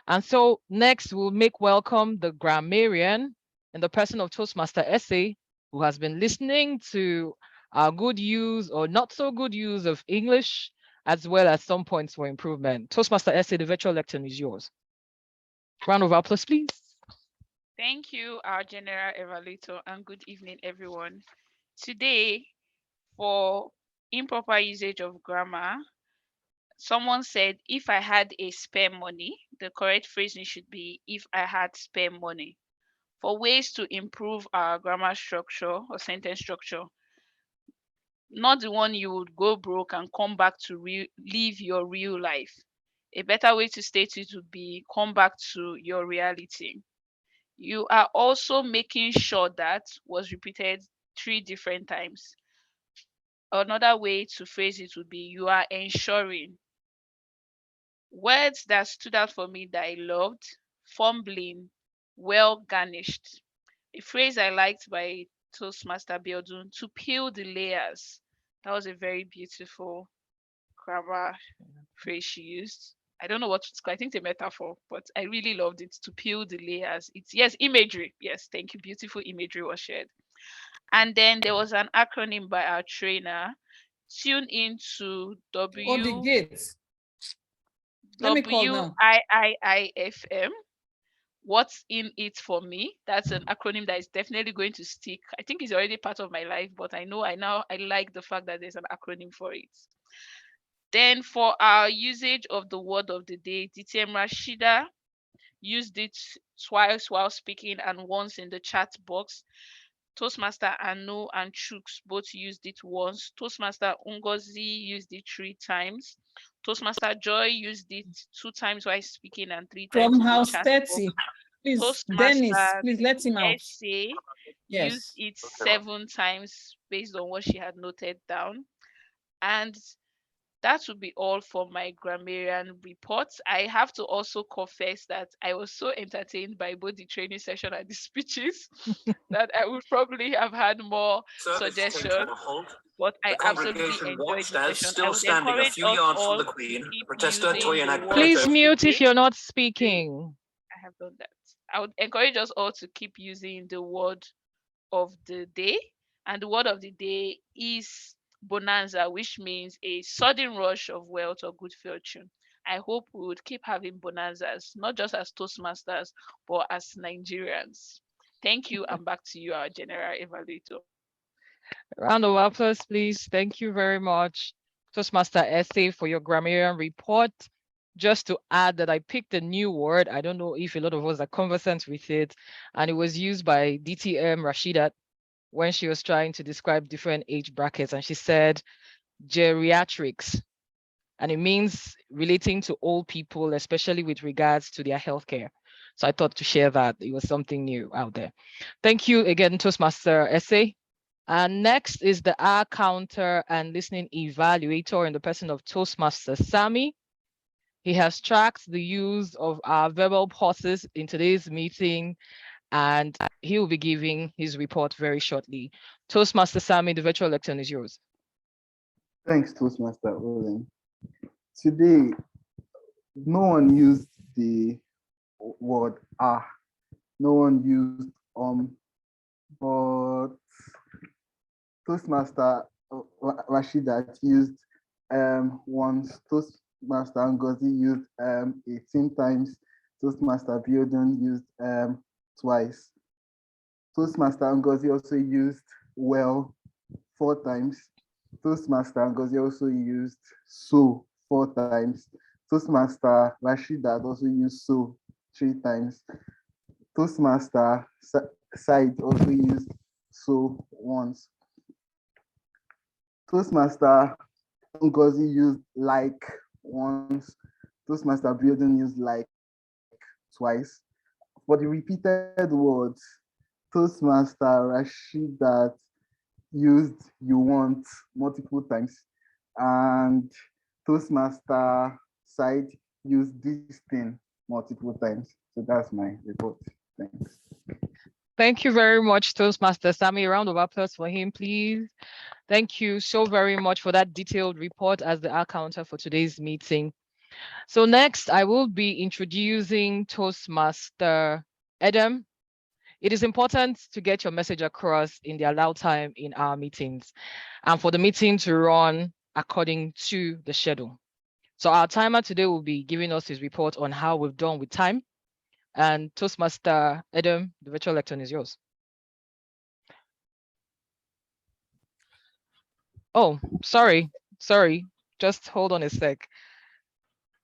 And so next we'll make welcome the grammarian in the person of Toastmaster Essay, who has been listening to our good use or not so good use of English, as well as some points for improvement. Toastmaster Essay, the virtual lectern is yours. Round of applause, please. Thank you, our General Evaluator, and good evening, everyone. Today, for improper usage of grammar, someone said, if I had a spare money, the correct phrasing should be, if I had spare money. For ways to improve our grammar structure or sentence structure, not the one you would go broke and come back to live your real life. A better way to state it would be, come back to your reality. You are also making sure that was repeated 3 different times. Another way to phrase it would be, you are ensuring. Words that stood out for me that I loved: fumbling, well garnished. A phrase I liked by Toastmaster Biodun, to peel the layers. That was a very beautiful grammar phrase she used. I don't know what it's called. I think it's a metaphor, but I really loved it. To peel the layers. It's, yes, imagery. Yes, thank you. Beautiful imagery was shared. And then there was an acronym by our trainer. Tune into WIIIFM. What's in it for me? That's an acronym that is definitely going to stick. I think it's already part of my life, but I like the fact that there's an acronym for it. Then for our usage of the word of the day, DTM Rashidat used it twice while speaking and once in the chat box. Toastmaster Anu and Chooks both used it once. Toastmaster Ngozi used it 3 times. Toastmaster Joy used it 2 times while speaking and 3 times in the chat box. Please, Toastmaster Dennis, please let him out. Essay Yes. used it 7 times based on what she had noted down. And that would be all for my grammarian reports. I have to also confess that I was so entertained by both the training session and the speeches that I would probably have had more suggestions. But I absolutely enjoyed the session. I would encourage us all to keep using the word Please of the mute if day. you're not speaking. I have done that. I would encourage us all to keep using the word of the day. And the word of the day is bonanza, which means a sudden rush of wealth or good fortune. I hope we would keep having bonanzas, not just as Toastmasters, but as Nigerians. Thank you, and back to you, our general evaluator. Round of applause, please. Thank you very much, Toastmaster Essay, for your grammarian report. Just to add that I picked a new word. I don't know if a lot of us are conversant with it, and it was used by DTM Rashidat when she was trying to describe different age brackets, and she said geriatrics, and it means relating to old people, especially with regards to their healthcare. So I thought to share that. It was something new out there. Thank you again, Toastmaster Essay. And next is the R counter and listening evaluator in the person of Toastmaster Sammy. He has tracked the use of our verbal pauses in today's meeting, and he will be giving his report very shortly. Toastmaster Sammy, the virtual lectern is yours. Thanks, Toastmaster Olin. Today, no one used the word ah. No one used but Toastmaster Rashidat used once. Toastmaster Ngozi used 18 times. Toastmaster Biodun used twice. Toastmaster Ngozi also used well 4 times. Toastmaster Ngozi also used so 4 times. Toastmaster Rashidat also used so 3 times. Toastmaster Side also used so once. Toastmaster Ngozi used like once. Toastmaster Building used like twice. For the repeated words, Toastmaster Rashidat used you want multiple times, and Toastmaster Side used this thing multiple times. So that's my report. Thanks. Thank you very much, Toastmaster Sammy. A round of applause for him, please. Thank you so very much for that detailed report as the R counter for today's meeting. So next, I will be introducing Toastmaster Adam. It is important to get your message across in the allowed time in our meetings, and for the meeting to run according to the schedule. So our timer today will be giving us his report on how we've done with time. And Toastmaster Adam, the virtual lectern is yours. Oh, sorry. Just hold on a sec.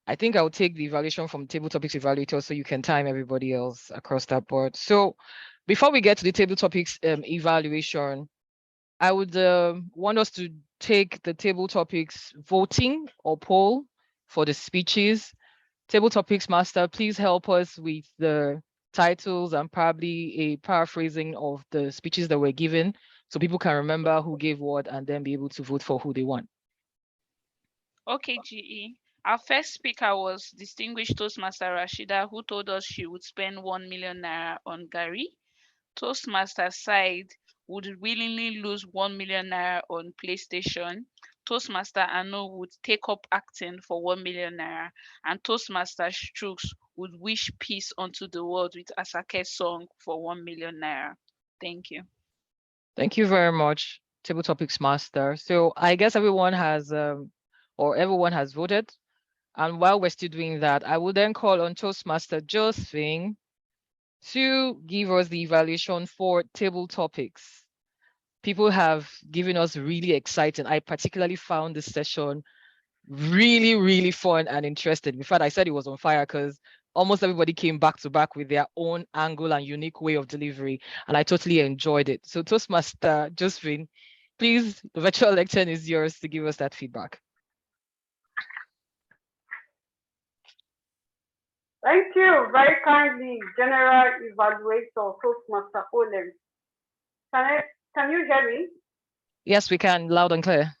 I think I'll take the evaluation from Table Topics Evaluator so you can time everybody else across that board. So before we get to the Table Topics evaluation, I would want us to take the Table Topics voting or poll for the speeches. Table Topics Master, please help us with the titles and probably a paraphrasing of the speeches that were given so people can remember who gave what and then be able to vote for who they want. Okay, GE. Our first speaker was distinguished Toastmaster Rashida, who told us she would spend 1 million naira on Gary. Toastmaster Side would willingly lose 1 million naira on PlayStation. Toastmaster Ano would take up acting for 1 million naira, and Toastmaster Strux would wish peace unto the world with Asake's song for 1 million naira. Thank you. Thank you very much, Table Topics Master. So I guess everyone has voted. And while we're still doing that, I will then call on Toastmaster Josephine to give us the evaluation for table topics. People have given us really exciting. I particularly found this session really, really fun and interesting. In fact, I said it was on fire because almost everybody came back to back with their own angle and unique way of delivery, and I totally enjoyed it. So Toastmaster Josephine, please, the virtual lectern is yours to give us that feedback. Thank you very kindly, General Evaluator Toastmaster Olem. Can you hear me? Yes, we can, loud and clear.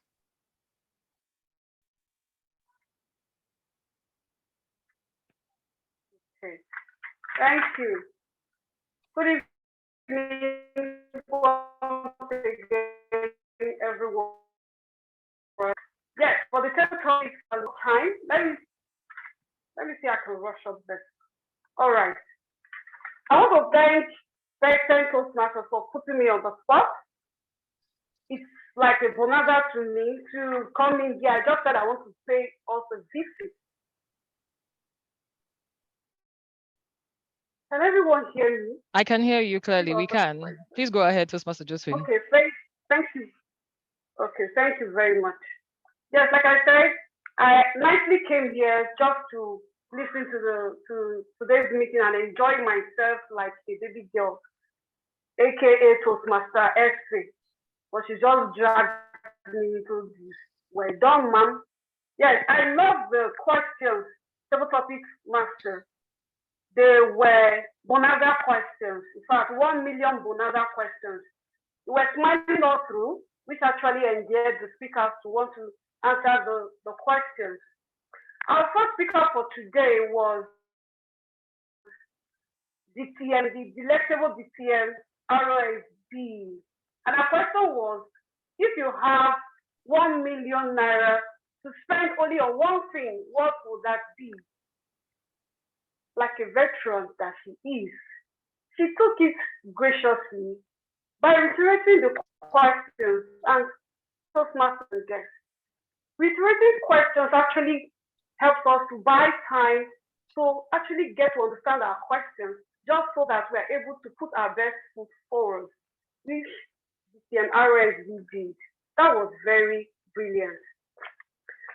Okay. Thank you. Good evening, once again, everyone. Yes, for the topic time, let me see. I can rush up this. All right. I want to thank Pecten Toastmasters for putting me on the spot. It's like a bonanza to me to come in here. I just said I want to pay us a visit. Can everyone hear me? I can hear you clearly. We can. Please go ahead, Toastmaster Josephine. Okay, thank you. Okay, thank you very much. Yes, like I said, I nicely came here just to listen to today's meeting and enjoy myself like a baby girl, aka Toastmaster S3. But she just dragged me into this. Well done, ma'am. Yes, I love the questions, several topics master. They were bonanza questions. In fact, 1 million bonanza questions. We were smiling all through, which actually endeared the speakers to want to answer the questions. Our first speaker for today was DTM, the delectable DTM ROSB. And our question was, if you have 1 million naira to spend only on one thing, what would that be? Like a veteran that she is, she took it graciously by reiterating the questions and Toastmasters guests. Reiterating questions actually helps us to buy time to actually get to understand our questions, just so that we're able to put our best foot forward, which the RSV did. That was very brilliant.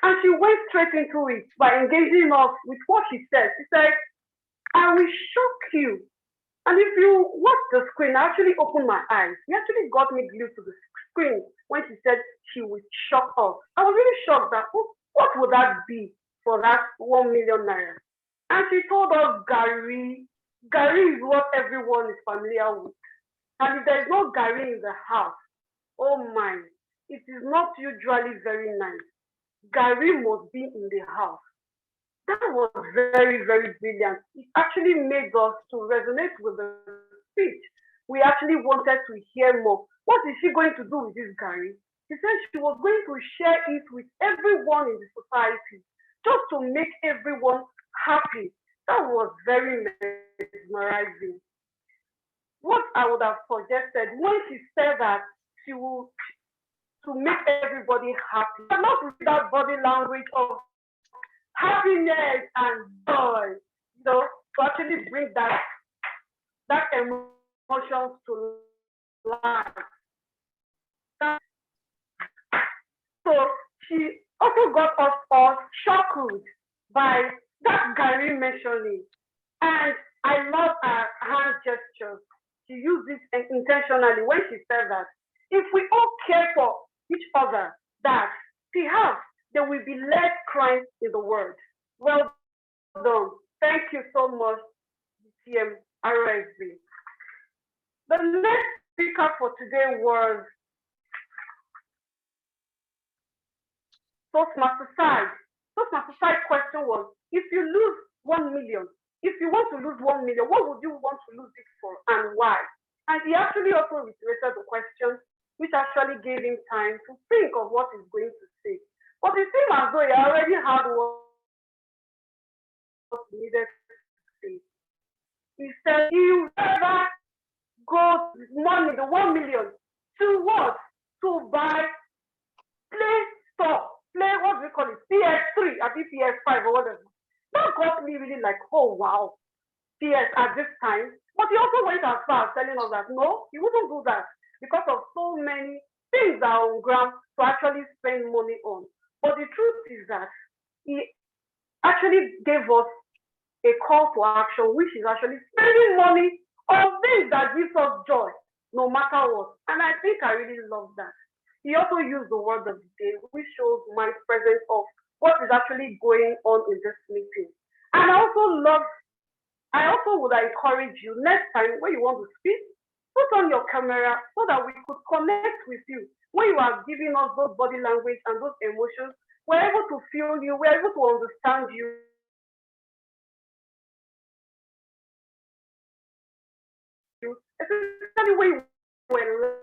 And she went straight into it by engaging us with what she said. She said, I will shock you. And if you watch the screen, I actually opened my eyes. She actually got me glued to the screen when she said she would shock us. I was really shocked that what would that be for that 1 million naira? And she told us Gary. Gary is what everyone is familiar with. And if there is no Gary in the house, oh my, it is not usually very nice. Gary must be in the house. That was very, very brilliant. It actually made us to resonate with the speech. We actually wanted to hear more. What is she going to do with this Gary? She said she was going to share it with everyone in the society, just to make everyone happy. That was very mesmerizing. What I would have suggested when she said that she would to make everybody happy, not with that body language of happiness and joy, to actually bring that emotions to life. So she also got us all shocked by that Gary mentioning. And I love her hand gestures. She used it intentionally when she said that if we all care for each other, that perhaps there will be less crime in the world. Well done. Thank you so much, TM RSB. The next speaker for today was Toastmaster side. Toastmaster side question was, if you lose 1 million, if you want to lose 1 million, what would you want to lose it for and why? And he actually also reiterated the question, which actually gave him time to think of what he's going to say. But it seemed as though he already had what he needed to say. He said he would rather go money, the 1 million, to what? To buy play store, play, what do you call it? PS3, I think PS5 or whatever. That got me really like, oh wow, PS at this time. But he also went as far as telling us that no, he wouldn't do that because of so many things that are on ground to actually spend money on. But the truth is that he actually gave us a call to action, which is actually spending money on things that gives us joy, no matter what. And I think I really love that. He also used the word of the day, which shows my presence of what is actually going on in this meeting. And I also would encourage you next time when you want to speak, put on your camera so that we could connect with you. When you are giving us those body language and those emotions, we're able to feel you, we're able to understand you. especially when you were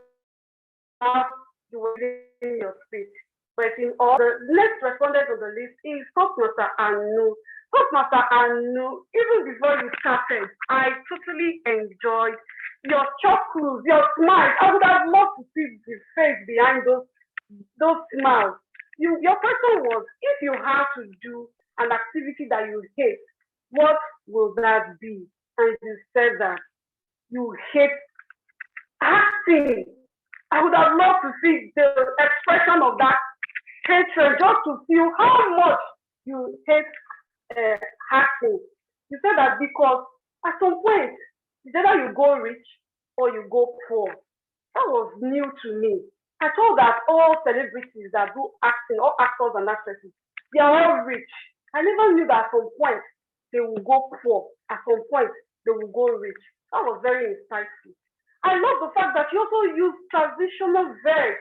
loud, you were in your speech. But in all, the next respondent on the list is Toastmaster Anu. Toastmaster Anu, even before you started, I totally enjoyed your chuckles, your smiles. I would have loved to see the face behind those smiles. Your question was, if you have to do an activity that you hate, what will that be? And you said that you hate acting. I would have loved to see the expression of that hatred, just to feel how much you hate acting. You said that because at some point, it's either you go rich or you go poor. That was new to me. I thought that all celebrities that do acting, all actors and actresses, they are all rich. I never knew that at some point they will go poor. At some point they will go rich. That was very insightful. I love the fact that you also use transitional verbs.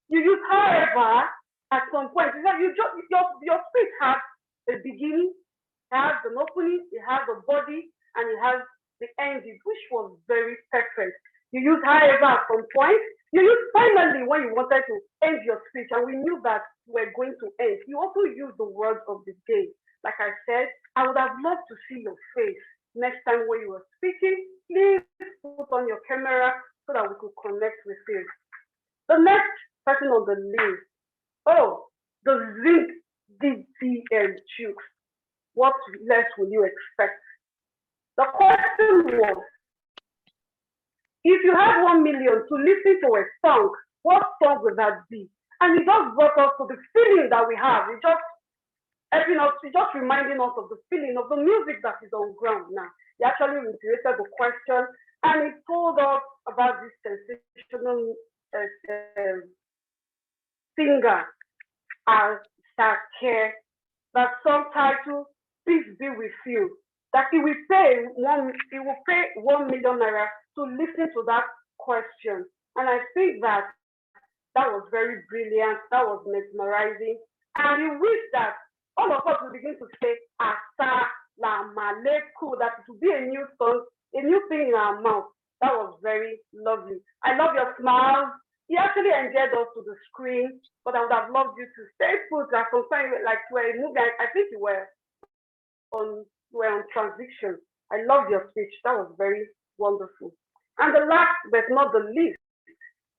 You use however at some point. Your speech has a beginning, it has an opening, it has a body, and it has the ending, which was very perfect. You use however at some point. You use finally when you wanted to end your speech, and we knew that we're going to end. You also use the words of the day. Like I said, I would have loved to see your face next time when you were speaking. Please put on your camera so that we could connect with you. The next person on the list, the Zinc DTM Chooks. What less will you expect? The question was, if you have 1 million to listen to a song, what song would that be? And it just brought us to the feeling that we have. It just reminding us of the feeling of the music that is on ground now. He actually reiterated the question, and he told us about this sensational singer, Asake, that song title "Peace Be With You." That he will pay 1 million naira to listen to that question, and I think that was very brilliant. That was mesmerizing, and he wished that all of us will begin to say "Assalamualaikum," that it will be a new song, a new thing in our mouth. That was very lovely. I love your smiles. He actually enjoyed us to the screen, but I would have loved you to stay put at some time, like you were moving. I think you were on transition. I love your speech. That was very wonderful. And the last but not the least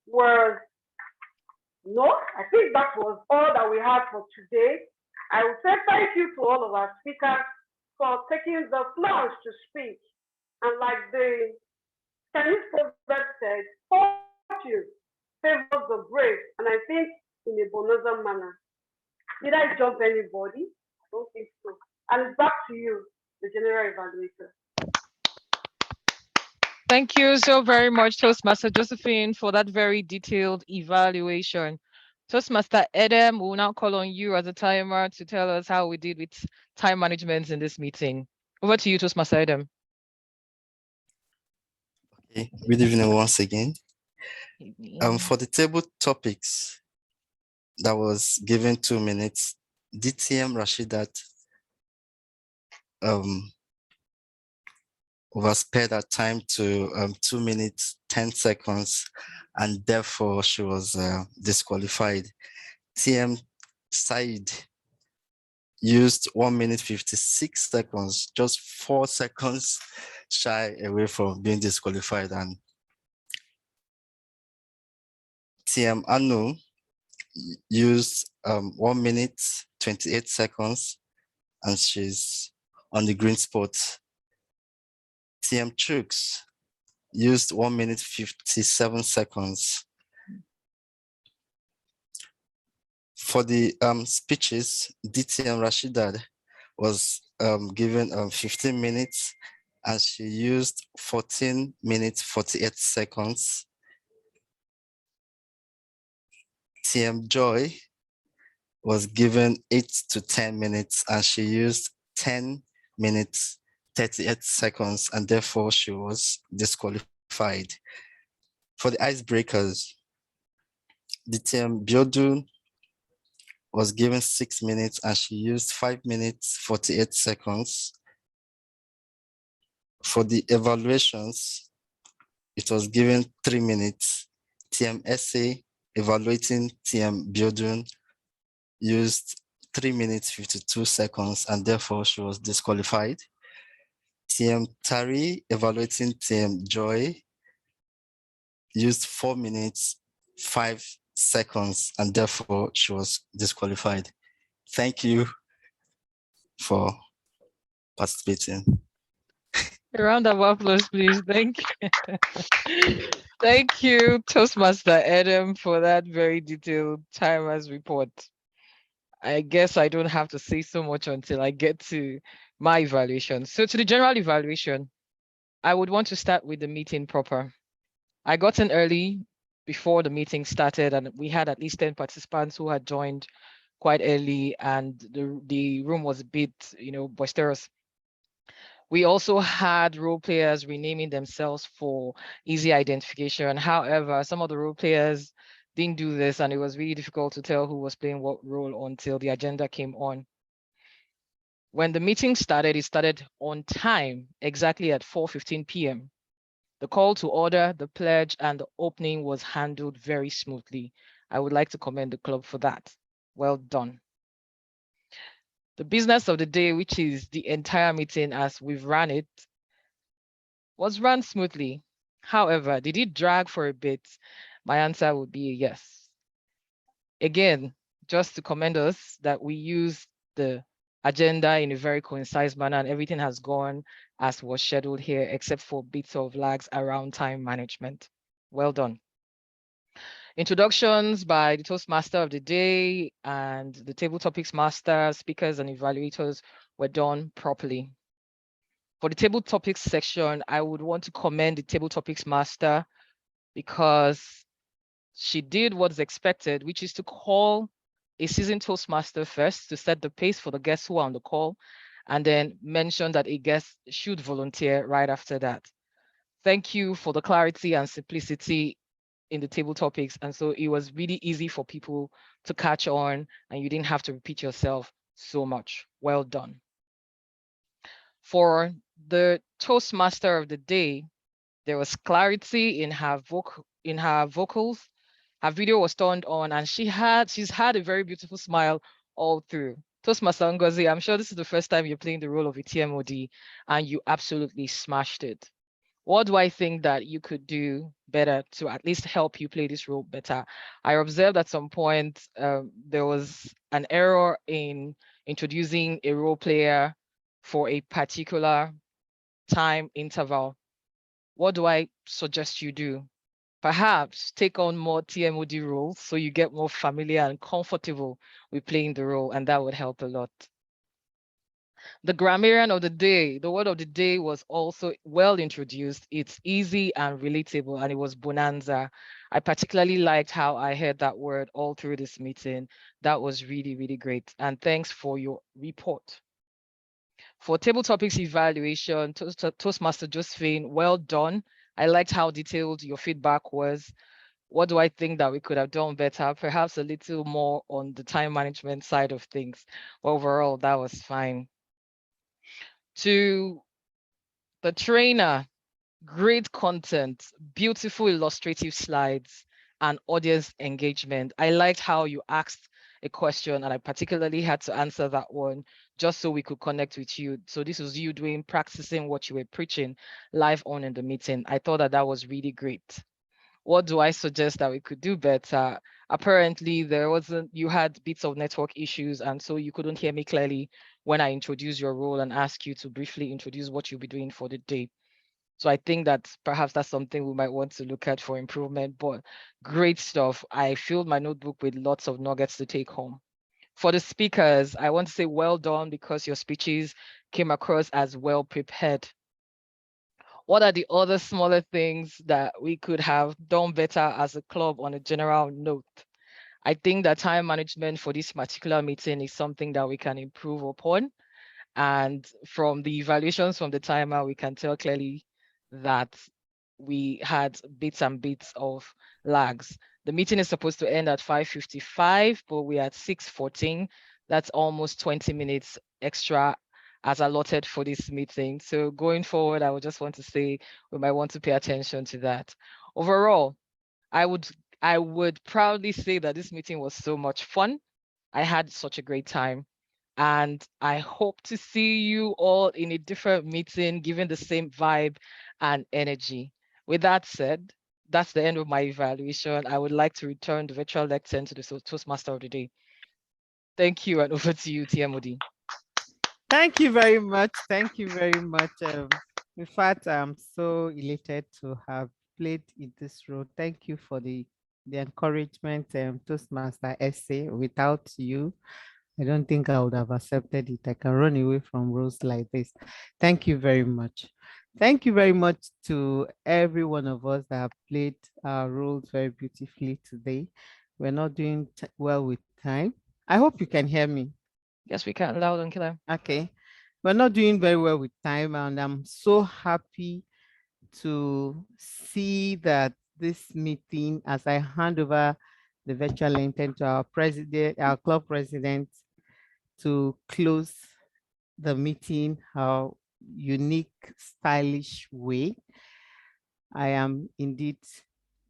was, I think that was all that we had for today. I will say thank you to all of our speakers for taking the plunge to speak. And like the Chinese proverb said, fortune favors the brave, and I think in a bonanza manner. Did I jump anybody? I don't think so. And back to you, the general evaluator. Thank you so very much, Toastmaster Josephine, for that very detailed evaluation. Toastmaster Edem, we'll now call on you as a timer to tell us how we did with time management in this meeting. Over to you, Toastmaster Edem. Okay. Good evening once again. For the table topics that was given 2 minutes, DTM Rashidat oversped her time to 2 minutes 10 seconds, and therefore she was disqualified. TM Said used 1 minute 56 seconds, just 4 seconds shy away from being disqualified, and TM Anu used 1 minute 28 seconds, and she's on the green spot. TM Chooks used 1 minute 57 seconds. For the speeches, DTM Rashidat was given 15 minutes, and she used 14 minutes 48 seconds. TM Joy was given 8 to 10 minutes, and she used 10 minutes 38 seconds, and therefore she was disqualified. For the icebreakers, DTM Biodun was given 6 minutes, and she used 5 minutes 48 seconds. For the evaluations, it was given 3 minutes. TM essay evaluating TM Biodun used 3 minutes 52 seconds, and therefore she was disqualified. TM Tari evaluating TM Joy used 4 minutes 5 seconds, and therefore she was disqualified. Thank you for participating. A round of applause, please. Thank you. Thank you, Toastmaster Adam, for that very detailed timers report. I guess I don't have to say so much until I get to my evaluation. So to the general evaluation, I would want to start with the meeting proper. I got in early before the meeting started, and we had at least 10 participants who had joined quite early, and the room was a bit, boisterous. We also had role players renaming themselves for easy identification. However, some of the role players didn't do this, and it was really difficult to tell who was playing what role until the agenda came on. When the meeting started, it started on time, exactly at 4:15 p.m. The call to order, the pledge, and the opening was handled very smoothly. I would like to commend the club for that. Well done. The business of the day, which is the entire meeting as we've run it, was run smoothly. However, did it drag for a bit? My answer would be yes. Again, just to commend us that we used the agenda in a very concise manner, and everything has gone as was scheduled here, except for bits of lags around time management. Well done. Introductions by the Toastmaster of the day and the table topics master, speakers, and evaluators were done properly. For the table topics section, I would want to commend the table topics master because she did what's expected, which is to call a seasoned Toastmaster first to set the pace for the guests who are on the call, and then mention that a guest should volunteer right after that. Thank you for the clarity and simplicity in the table topics. And so it was really easy for people to catch on, and you didn't have to repeat yourself so much. Well done. For the Toastmaster of the day, there was clarity in her vocals. Her video was turned on, and she's had a very beautiful smile all through. Toastmaster Ngozi, I'm sure this is the first time you're playing the role of a TMOD, and you absolutely smashed it. What do I think that you could do better to at least help you play this role better? I observed at some point there was an error in introducing a role player for a particular time interval. What do I suggest you do? Perhaps take on more TMOD roles so you get more familiar and comfortable with playing the role, and that would help a lot. The grammarian of the day, the word of the day was also well introduced. It's easy and relatable, and it was bonanza. I particularly liked how I heard that word all through this meeting. That was really, really great. And thanks for your report. For table topics evaluation, Toastmaster Josephine, well done. I liked how detailed your feedback was. What do I think that we could have done better? Perhaps a little more on the time management side of things. Overall, that was fine. To the trainer, great content, beautiful illustrative slides, and audience engagement. I liked how you asked a question, and I particularly had to answer that one just so we could connect with you. So this was you practicing what you were preaching live on in the meeting. I thought that was really great. What do I suggest that we could do better? Apparently you had bits of network issues, and so you couldn't hear me clearly when I introduced your role and asked you to briefly introduce what you'll be doing for the day. So I think that perhaps that's something we might want to look at for improvement, but great stuff. I filled my notebook with lots of nuggets to take home. For the speakers, I want to say well done because your speeches came across as well prepared. What are the other smaller things that we could have done better as a club on a general note? I think that time management for this particular meeting is something that we can improve upon. And from the evaluations from the timer, we can tell clearly that we had bits and bits of lags. The meeting is supposed to end at 5:55, but we're at 6:14. That's almost 20 minutes extra as allotted for this meeting. So going forward, I would just want to say we might want to pay attention to that. Overall, I would proudly say that this meeting was so much fun. I had such a great time. And I hope to see you all in a different meeting, given the same vibe and energy. With that said, that's the end of my evaluation. I would like to return the virtual lectern to the Toastmaster of the day. Thank you, and over to you, TMOD. Thank you very much. Thank you very much. In fact, I'm so elated to have played in this role. Thank you for the encouragement, Toastmaster essay. Without you, I don't think I would have accepted it. I can run away from roles like this. Thank you very much. Thank you very much to every one of us that have played our roles very beautifully today. We're not doing well with time. I hope you can hear me. Yes, we can, loud and clear. Okay. We're not doing very well with time, and I'm so happy to see that this meeting, as I hand over the virtual intent to our president, our club president, to close the meeting, our unique, stylish way. I am indeed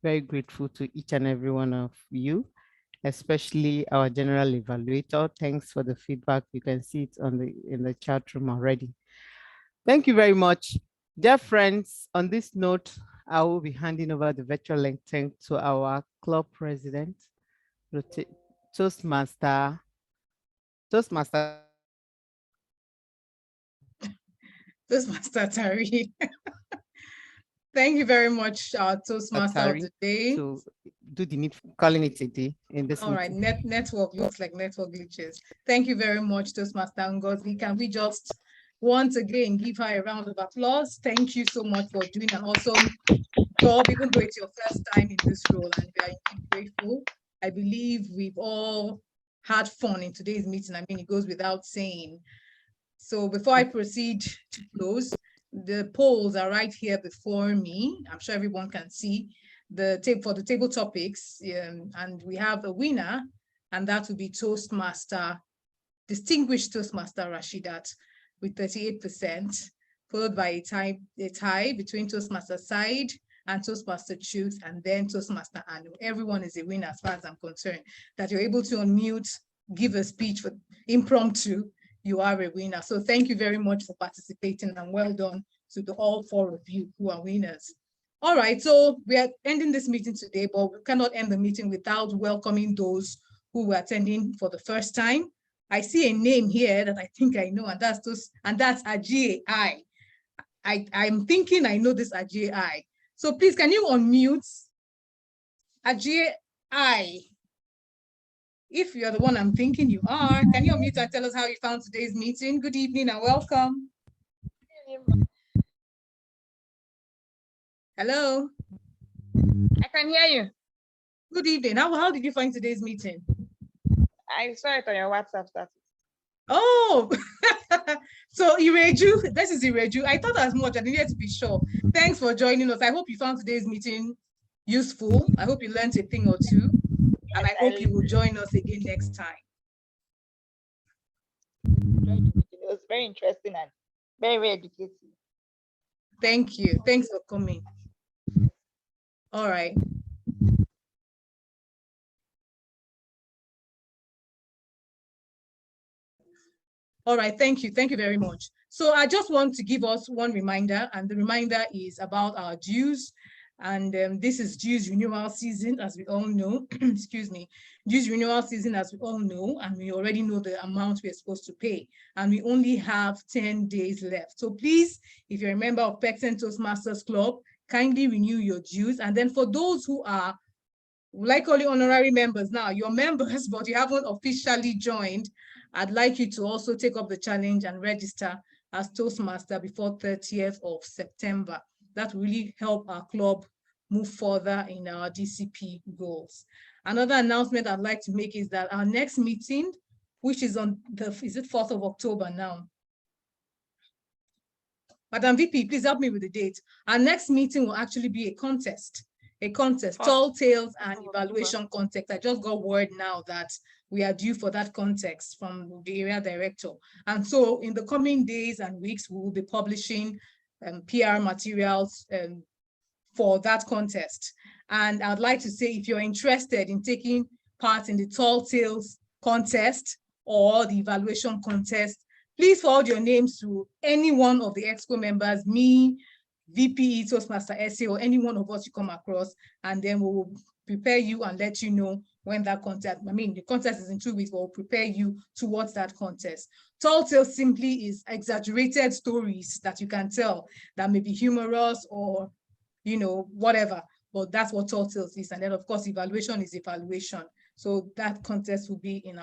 very grateful to each and every one of you, especially our general evaluator. Thanks for the feedback. You can see it in the chat room already. Thank you very much. Dear friends, on this note, I will be handing over the virtual link to our club president, Toastmaster. Toastmaster Tari. Thank you very much, Toastmaster of the day. To do the need for calling it a day in this All right, network looks like network glitches. Thank you very much, Toastmaster Ngozi. Can we just once again give her a round of applause? Thank you so much for doing an awesome job, even though it's your first time in this role, and we are indeed grateful. I believe we've all had fun in today's meeting. I mean, it goes without saying. So before I proceed to close, the polls are right here before me. I'm sure everyone can see the table topics, and we have a winner, and that will be Toastmaster, distinguished Toastmaster Rashidat with 38%, followed by a tie between Toastmaster Side and Toastmaster Truth, and then Toastmaster Anu. Everyone is a winner as far as I'm concerned. That you're able to unmute, give a speech for impromptu, you are a winner. So thank you very much for participating, and well done to all four of you who are winners. All right, so we are ending this meeting today, but we cannot end the meeting without welcoming those who were attending for the first time. I see a name here that I think I know, and that's Ajie I. I'm thinking I know this Ajie I. So please, can you unmute Ajie I? If you're the one I'm thinking you are, can you unmute and tell us how you found today's meeting? Good evening and welcome. Hello. I can hear you. Good evening. How did you find today's meeting? I saw it on your WhatsApp status. Oh, so Ireju, this is Ireju. I thought as much, I needed to be sure. Thanks for joining us. I hope you found today's meeting useful. I hope you learned a thing or two. And I hope you will join us again next time. It was very interesting and very, very educative. Thank you. Thanks for coming. All right. All right, thank you. Thank you very much. So I just want to give us one reminder, and the reminder is about our dues. And this is dues renewal season, as we all know. Excuse me. Dues renewal season, as we all know, and we already know the amount we're supposed to pay. And we only have 10 days left. So please, if you're a member of Pecten Toastmasters Club, kindly renew your dues. And then for those who are, like all the honorary members now, you're members, but you haven't officially joined, I'd like you to also take up the challenge and register as Toastmaster before 30th of September. That will really help our club move further in our DCP goals. Another announcement I'd like to make is that our next meeting, which is on is it 4th of October now? Madam VP, please help me with the date. Our next meeting will actually be a contest. a contest, tall tales and evaluation context. I just got word now that we are due for that context from the area director. And so in the coming days and weeks, we will be publishing PR materials for that contest. And I'd like to say, if you're interested in taking part in the tall tales contest or the evaluation contest, please forward your names to any one of the Expo members, me, VPE, Toastmaster SA, or any one of us you come across, and then we will prepare you and let you know when that contest, the contest is in 2 weeks, but we'll prepare you towards that contest. Tall tales simply is exaggerated stories that you can tell that may be humorous or, whatever, but that's what tall tales is. And then of course, evaluation is evaluation. So that contest will be in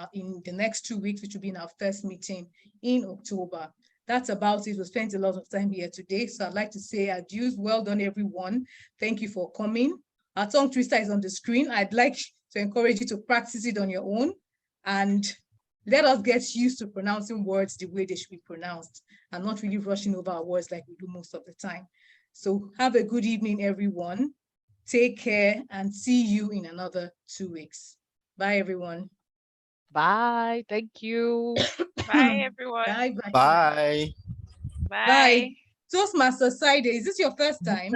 the next 2 weeks, which will be in our first meeting in October. That's about it. We spent a lot of time here today. So I'd like to say adieu. Well done, everyone. Thank you for coming. Our tongue twister is on the screen. I'd like to encourage you to practice it on your own and let us get used to pronouncing words the way they should be pronounced and not really rushing over our words like we do most of the time. So have a good evening, everyone. Take care and see you in another 2 weeks. Bye, everyone. Bye. Thank you. Bye, everyone. Bye. Bye. Bye. Bye. Bye. Toastmaster Side, is this your first time?